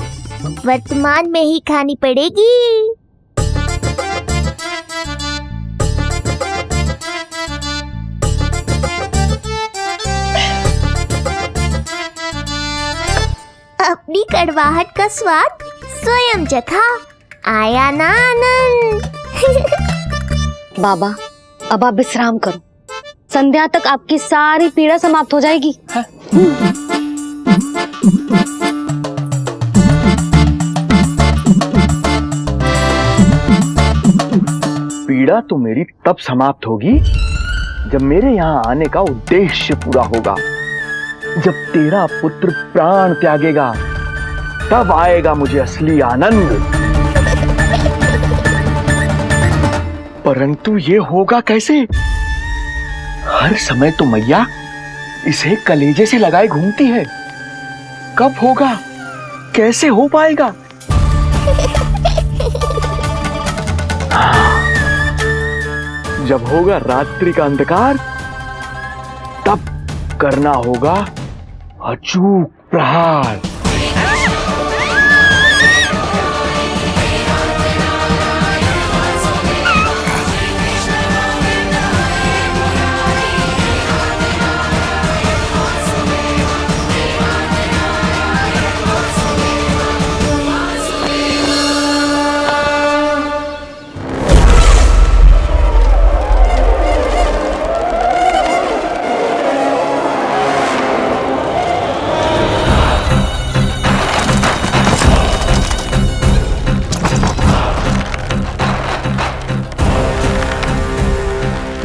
वर्तमान में ही खानी पड़ेगी। अपनी कड़वाहट का स्वाद स्वयं चखा, आया ना आनंद। बाबा अब आप विश्राम करो, संध्या तक आपकी सारी पीड़ा समाप्त हो जाएगी। पीड़ा तो मेरी तब समाप्त होगी जब मेरे यहाँ आने का उद्देश्य पूरा होगा। जब तेरा पुत्र प्राण त्यागेगा तब आएगा मुझे असली आनंद। परंतु ये होगा कैसे? हर समय तो मैया इसे कलेजे से लगाए घूमती है। कब होगा, कैसे हो पाएगा? जब होगा रात्रि का अंधकार तब करना होगा अचूक प्रहार।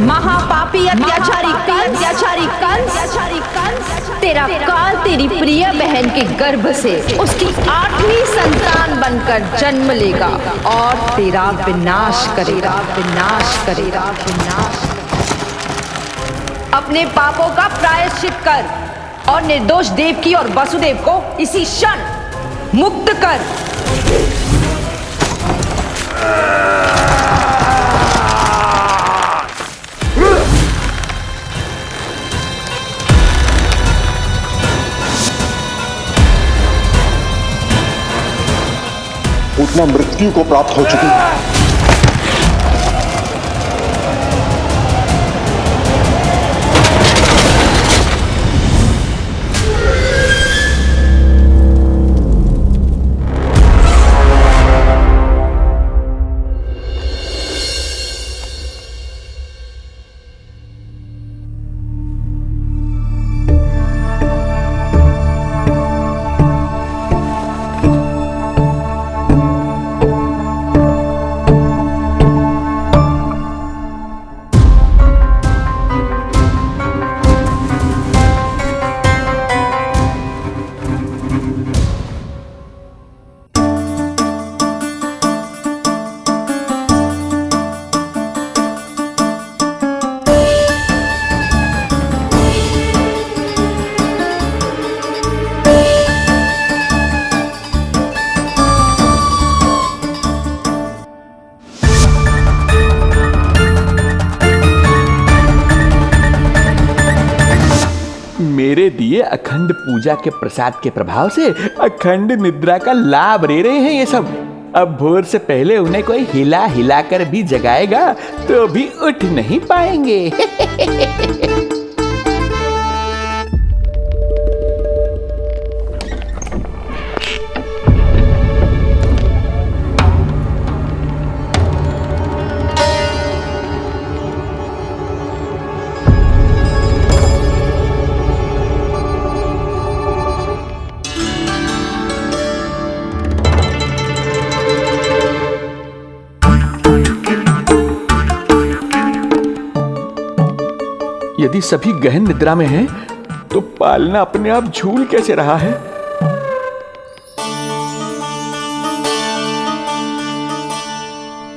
महापापी अत्याचारी कंस, तेरा काल तेरी प्रिय बहन के गर्भ से उसकी 8वीं संतान बनकर जन्म लेगा और तेरा विनाश करेगा। अपने पापों का प्रायश्चित कर और निर्दोष देवकी और वसुदेव को इसी क्षण मुक्त कर। उतना मृत्यु को प्राप्त हो चुकी है। मेरे दिए अखंड पूजा के प्रसाद के प्रभाव से अखंड निद्रा का लाभ ले रहे हैं ये सब। अब भोर से पहले उन्हें कोई हिला हिला कर भी जगाएगा तो भी उठ नहीं पाएंगे। यदि सभी गहन निद्रा में हैं, तो पालना अपने आप झूल कैसे रहा है?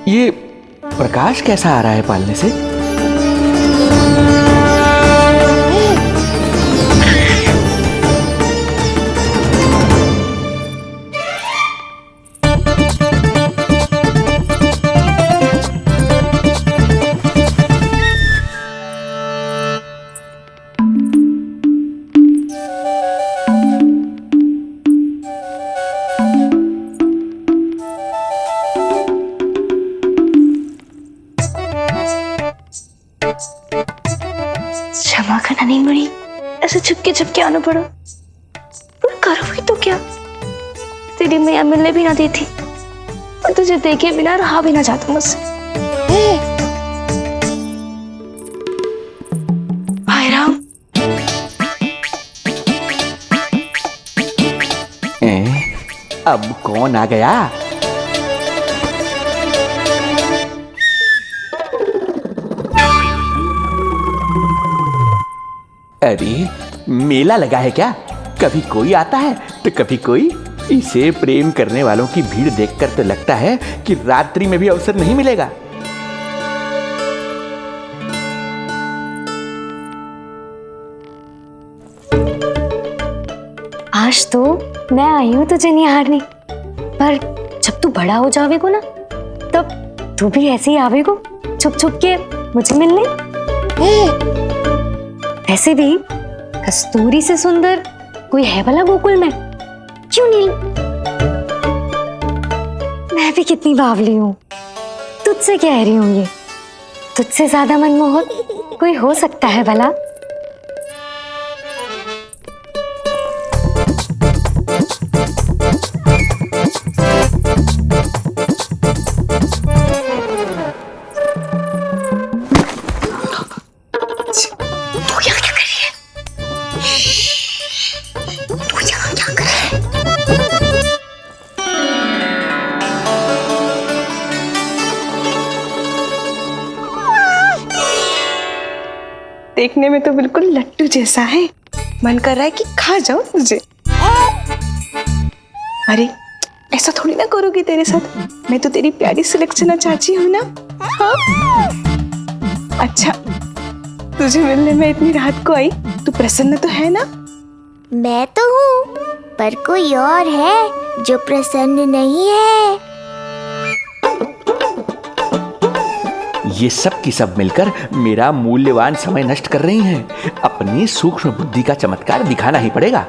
ये प्रकाश कैसा आ रहा है पालने से? क्षमा करना नहीं मरी, ऐसे छुपके आना पड़ा। पर करो भी तो क्या, तेरी मैया मिलने भी ना देती और तुझे देखे बिना रहा भी ना जाता मुझसे। हाय राम, अब कौन आ गया? अरे मेला लगा है क्या? कभी कोई आता है तो कभी कोई। इसे प्रेम करने वालों की भीड़ देखकर तो लगता है कि रात्रि में भी अवसर नहीं मिलेगा। आज तो मैं आई हूँ तुझे निहारने, पर जब तू बड़ा हो जावेगो ना, तब तू भी ऐसे ही आवेगो छुप छुप के मुझे मिलने। ऐसे भी कस्तूरी से सुंदर कोई है भला गोकुल में? क्यों नील? मैं भी कितनी बावली हूँ, तुझसे कह रही हूँ ये। तुझसे ज्यादा मनमोहक कोई हो सकता है भला? देखने में तो बिल्कुल लट्टू जैसा है, मन कर रहा है कि खा जाओ तुझे। अरे ऐसा थोड़ी ना करोगी तेरे साथ, मैं तो तेरी प्यारी सुलक्षणा चाची हूँ ना। हाँ? अच्छा, तुझे मिलने में इतनी रात को आई, तू प्रसन्न तो है ना? मैं तो हूँ, पर कोई और है जो प्रसन्न नहीं है। ये सब की सब मिलकर मेरा मूल्यवान समय नष्ट कर रही हैं। अपनी सूक्ष्म बुद्धि का चमत्कार दिखाना ही पड़ेगा।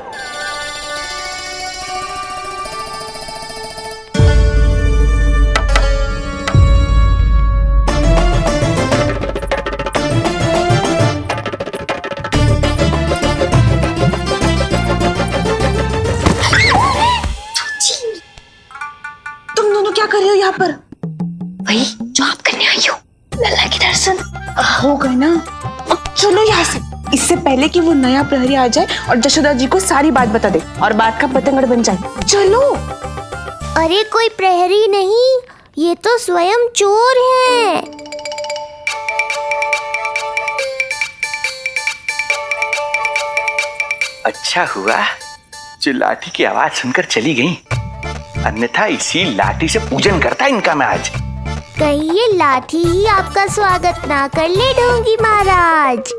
तुम दोनों क्या कर रहे हो यहाँ पर? वही जो आप करने आई हो, लल्ला के दर्शन। हो गए ना, अब चलो यहाँ से, इससे पहले कि वो नया प्रहरी आ जाए और जशोदा जी को सारी बात बता दे और बात का पतंगड़ बन जाए। चलो। अरे कोई प्रहरी नहीं, ये तो स्वयं चोर है। अच्छा हुआ जो लाठी की आवाज सुनकर चली गई, अन्यथा इसी लाठी से पूजन करता इनका मैं आज। कहीं ये लाठी ही आपका स्वागत ना कर ले ढोंगी महाराज।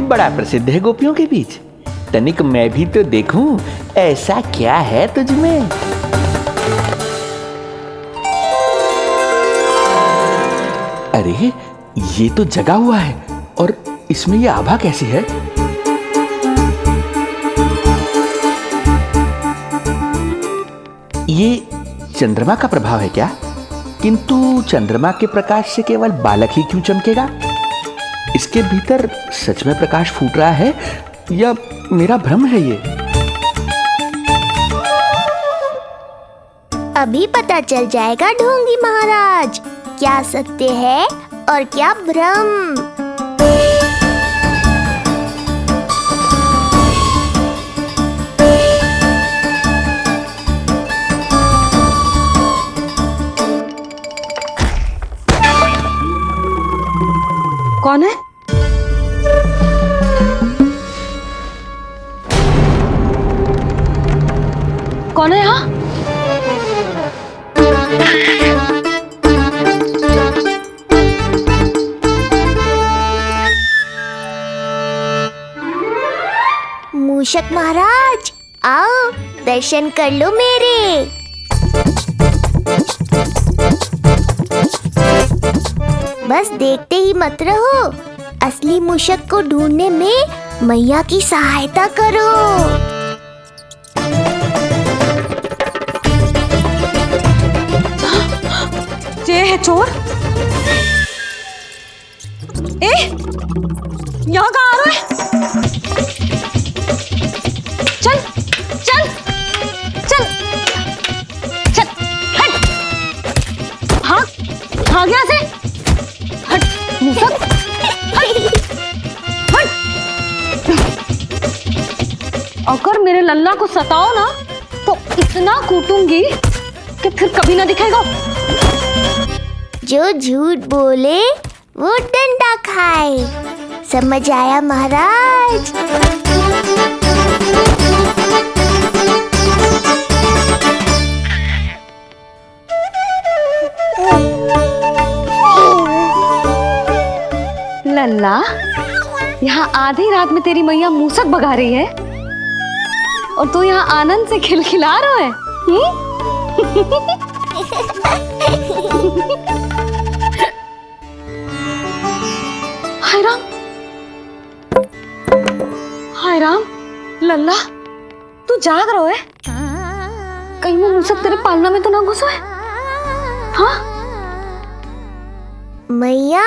बड़ा प्रसिद्ध है गोपियों के बीच, तनिक मैं भी तो देखूं ऐसा क्या है तुझ में। अरे ये तो जगा हुआ है और इसमें ये आभा कैसी है? ये चंद्रमा का प्रभाव है क्या? किंतु चंद्रमा के प्रकाश से केवल बालक ही क्यों चमकेगा? इसके भीतर सच में प्रकाश फूट रहा है या मेरा भ्रम है ये? अभी पता चल जाएगा ढोंगी महाराज, क्या सत्य है और क्या भ्रम। कौन है? कौन है यहाँ? मूषक महाराज आओ दर्शन कर लो मेरे। बस देखते ही मत रहो, असली मूषक को ढूंढने में मैया की सहायता करो। ये है चोर। यहाँ कहाँ आ रहा है? चल चल चल चल हट। हाँ हाँ गया से हट मूसक हट हट। अगर मेरे लल्ला को सताओ ना तो इतना कूटूंगी कि फिर कभी ना दिखेगा। जो झूठ बोले वो डंडा खाए, समझ आया महाराज? लल्ला, यहाँ आधी रात में तेरी मैया मूसक भगा रही है और तू यहाँ आनंद से खिलखिला रहा है। हाय राम, हाय राम, लल्ला तू जाग रहा है? कहीं वो मूसक तेरे पालना में तो ना घुसो है? हाँ मैया,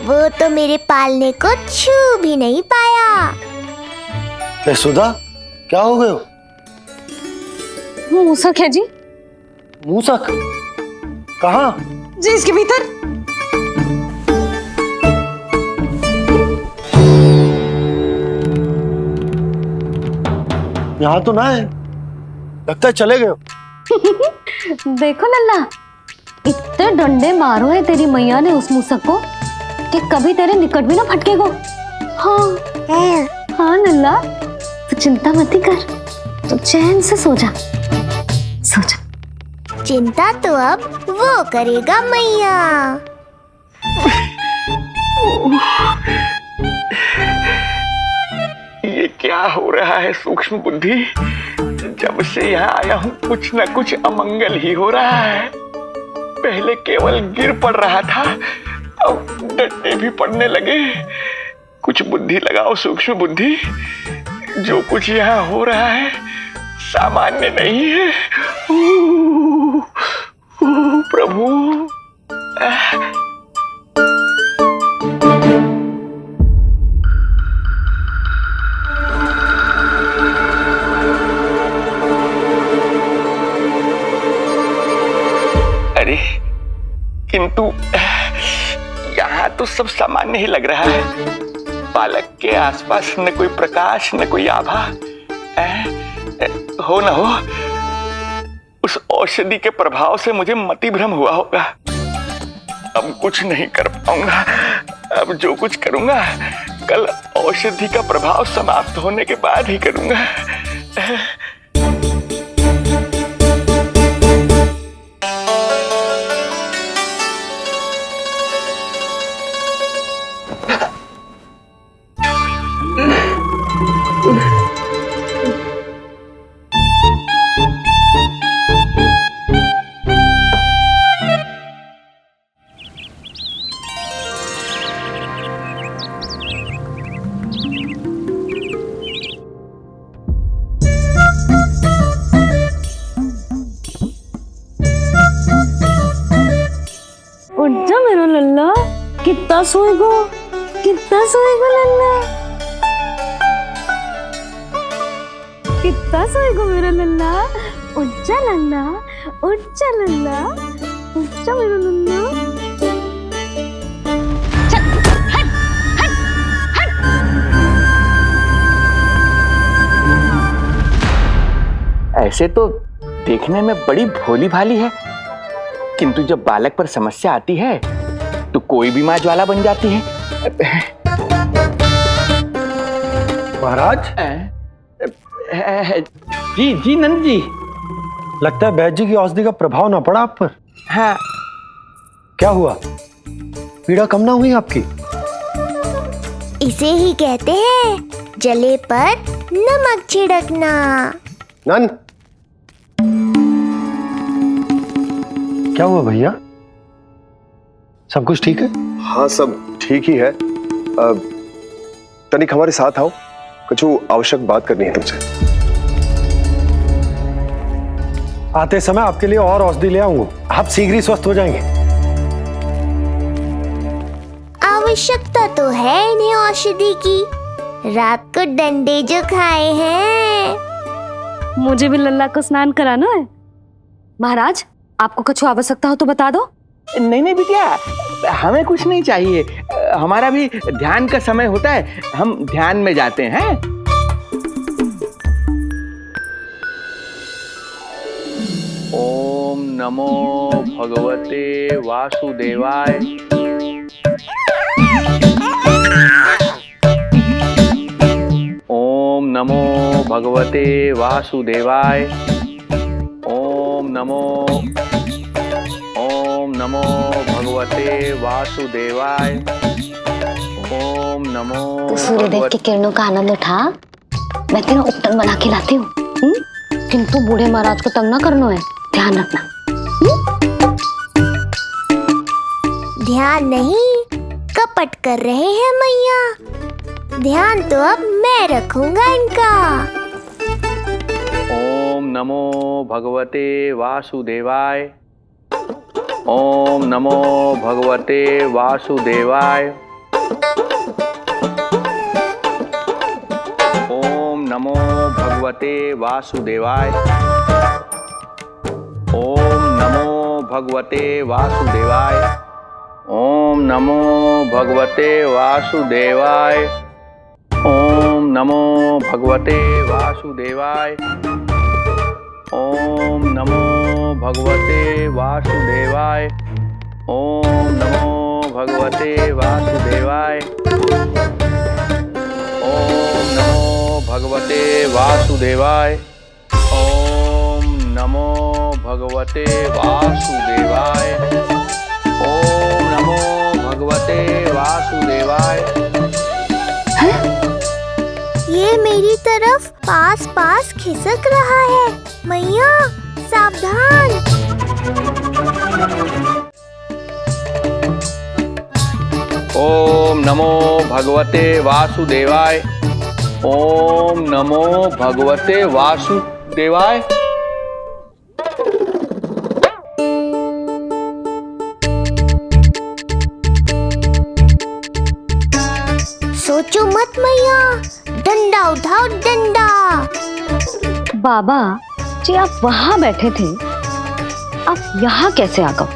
वो तो मेरे पालने को छू भी नहीं पाया। सुधा, क्या हो गए हो? वो मूसक है जी। मूसक? कहाँ? जी इसके भीतर। यहाँ तो ना है, लगता है चले गए हो। देखो लल्ला, इतने डंडे मारो है तेरी मैया ने उस मूसक को कि कभी तेरे निकट भी ना फटकेगा। हाँ हाँ लल्ला, तू चिंता मत ही कर, तू चैन से सो जा, सो जा। चिंता तो अब वो करेगा मैया। ये क्या हो रहा है सूक्ष्म बुद्धि? जब से यहाँ आया हूँ कुछ न कुछ अमंगल ही हो रहा है। पहले केवल गिर पड़ रहा था, अब डंडे भी पड़ने लगे। कुछ बुद्धि लगाओ सूक्ष्म बुद्धि, जो कुछ यहाँ हो रहा है सामान्य नहीं है। प्रभु, अरे किंतु यहाँ तो सब सामान्य ही लग रहा है। बालक के आसपास न कोई प्रकाश न कोई आभा। हो न हो उस औषधि के प्रभाव से मुझे मति भ्रम हुआ होगा। अब कुछ नहीं कर पाऊंगा। अब जो कुछ करूंगा कल औषधि का प्रभाव समाप्त होने के बाद ही करूंगा। उठ जा मेरा लल्ला, कितना सोएगो लल्ला, कितना सोएगो मेरा लल्ला, उठ जा लल्ला, उठ जा लल्ला, उठ जा मेरा लल्ला। ऐसे तो देखने में बड़ी भोली भाली है, किंतु जब बालक पर समस्या आती है तो कोई भी माँ ज्वाला बन जाती है। महाराज। जी जी नंद जी। लगता है वैद्य जी की औषधि का प्रभाव ना पड़ा आप पर। हाँ। क्या हुआ, पीड़ा कम ना हुई आपकी? इसे ही कहते हैं जले पर नमक छिड़कना। नंद, क्या हुआ भैया, सब कुछ ठीक है? हाँ सब ठीक ही है। तनिक हमारे साथ आओ, कुछ आवश्यक बात करनी है तुमसे। आते समय आपके लिए और औषधि ले आऊंगा, आप शीघ्र ही स्वस्थ हो जाएंगे। आवश्यकता तो है इन्हें औषधि की, रात को डंडे जो खाए हैं। मुझे भी लल्ला को स्नान कराना है। महाराज, आपको कुछ आवश्यकता हो तो बता दो। नहीं नहीं बिटिया, हमें कुछ नहीं चाहिए, हमारा भी ध्यान का समय होता है, हम ध्यान में जाते हैं। ओम नमो भगवते वासुदेवाय। ओम नमो भगवते वासुदेवाय। ओम नमो भगवते वासुदेवाय। ओम नमो। तो सूर्यदेव की किरणों का आनंद उठा, मैं तेरा उपटन बना के लाती हूँ। किंतु बूढ़े महाराज को तंग ना करना है, ध्यान रखना। ध्यान नहीं, कपट कर रहे हैं मैया। ध्यान तो अब मैं रखूंगा इनका। ओम नमो भगवते वासुदेवाय। ओम नमो भगवते वासुदेवाय। ओम नमो भगवते वासुदेवाय। ओम नमो भगवते वासुदेवाय। ओम नमो भगवते वासुदेवाय। ओम नमो भगवते वासुदेवाय। ओम नमो भगवते वासुदेवाय। ओम नमो भगवते वासुदेवाय। ओम नमो भगवते वासुदेवाय। ओम नमो भगवते वासुदेवाय। ओम नमो भगवते वासुदेवाय। ये मेरी तरफ पास पास खिसक रहा है, मैया सावधान। ओम नमो भगवते वासुदेवाय। ओम नमो भगवते वासुदेवाय। सोचो मत मैया, डंडा उठाओ डंडा। बाबा जी, आप वहां बैठे थे, आप यहाँ कैसे आ गए?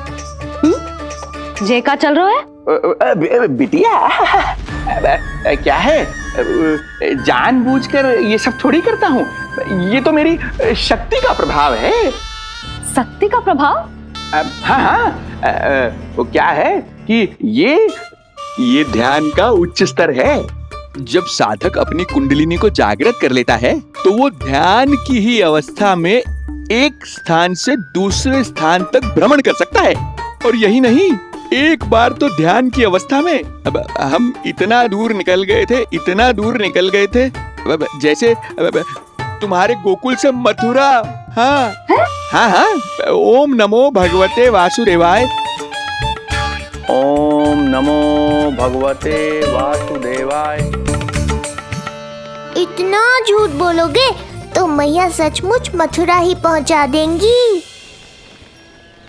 जे का चल रहा है? बिटिया, क्या है, जानबूझकर ये सब थोड़ी करता हूँ, ये तो मेरी शक्ति का प्रभाव है। शक्ति का प्रभाव? हाँ हाँ, वो क्या है कि ये ध्यान का उच्च स्तर है। जब साधक अपनी कुंडलिनी को जागृत कर लेता है तो वो ध्यान की ही अवस्था में एक स्थान से दूसरे स्थान तक भ्रमण कर सकता है। और यही नहीं, एक बार तो ध्यान की अवस्था में अब हम इतना दूर निकल गए थे, जैसे तुम्हारे गोकुल से मथुरा। हाँ हाँ हाँ, ओम नमो भगवते वासुदेवाय। ओम नमो भगवते वासुदेवाय। इतना झूठ बोलोगे तो मैया सचमुच मथुरा ही पहुंचा देंगी।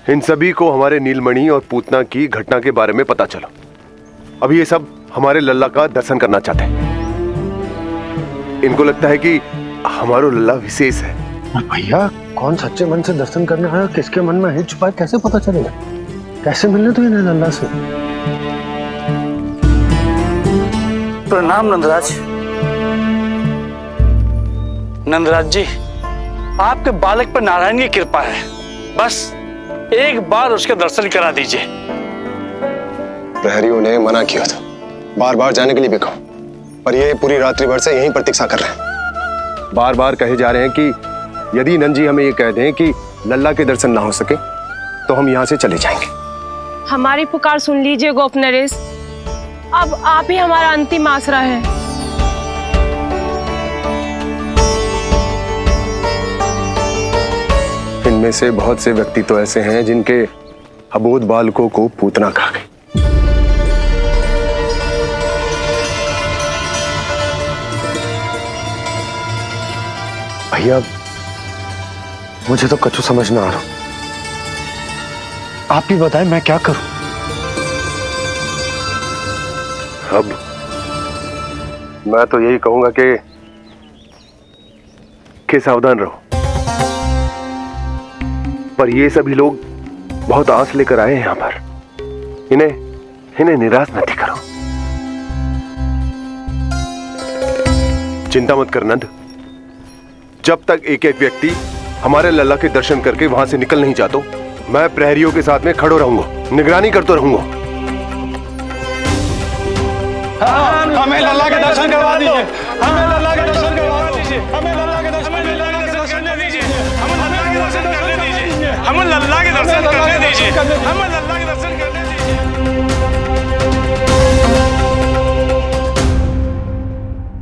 इन सभी को हमारे नीलमणि और पूतना की घटना के बारे में पता चला। अभी ये सब हमारे लल्ला का दर्शन करना चाहते हैं। इनको लगता है कि हमारा लल्ला विशेष है। भैया कौन सच्चे मन से दर्शन करने आया, किसके मन में है छुपा है, कैसे पता चलेगा? कैसे मिलने तो इन्हें लल्ला से? प्रणाम नंदराज। नंदराज जी, आपके बालक पर नारायण की कृपा है, बस एक बार उसके दर्शन करा दीजिए। प्रहरियों ने मना किया था, बार बार जाने के लिए भी कहा, पर ये पूरी रात्रि भर से यहीं प्रतीक्षा कर रहे हैं। बार बार कहे जा रहे हैं कि यदि नंद जी हमें ये कह दें कि लल्ला के दर्शन ना हो सके तो हम यहाँ से चले जाएंगे। हमारी पुकार सुन लीजिए गोप नरेश, अब आप ही हमारा अंतिम आसरा है। इनमें से बहुत से व्यक्ति तो ऐसे हैं जिनके अबोध बालकों को पूतना खा गई। भैया मुझे तो कछु समझ ना आ रहा, आप ही बताएं मैं क्या करूं? अब मैं तो यही कहूंगा कि सावधान रहो, पर ये सभी लोग बहुत आस लेकर आए हैं यहाँ पर, इन्हें निराश मत करो। चिंता मत कर नंद, जब तक एक एक व्यक्ति हमारे लल्ला के दर्शन करके वहां से निकल नहीं जाता, मैं प्रहरियों के साथ में खड़ो रहूंगा, निगरानी करता रहूंगा। हमें लल्ला के दर्शन करवा दीजिए, हमें लल्ला के दर्शन करवा दीजिए, हमें लल्ला के दर्शन करने दीजिए, हमें लल्ला के दर्शन करने दीजिए, हमें लल्ला के दर्शन करने दीजिए, हमें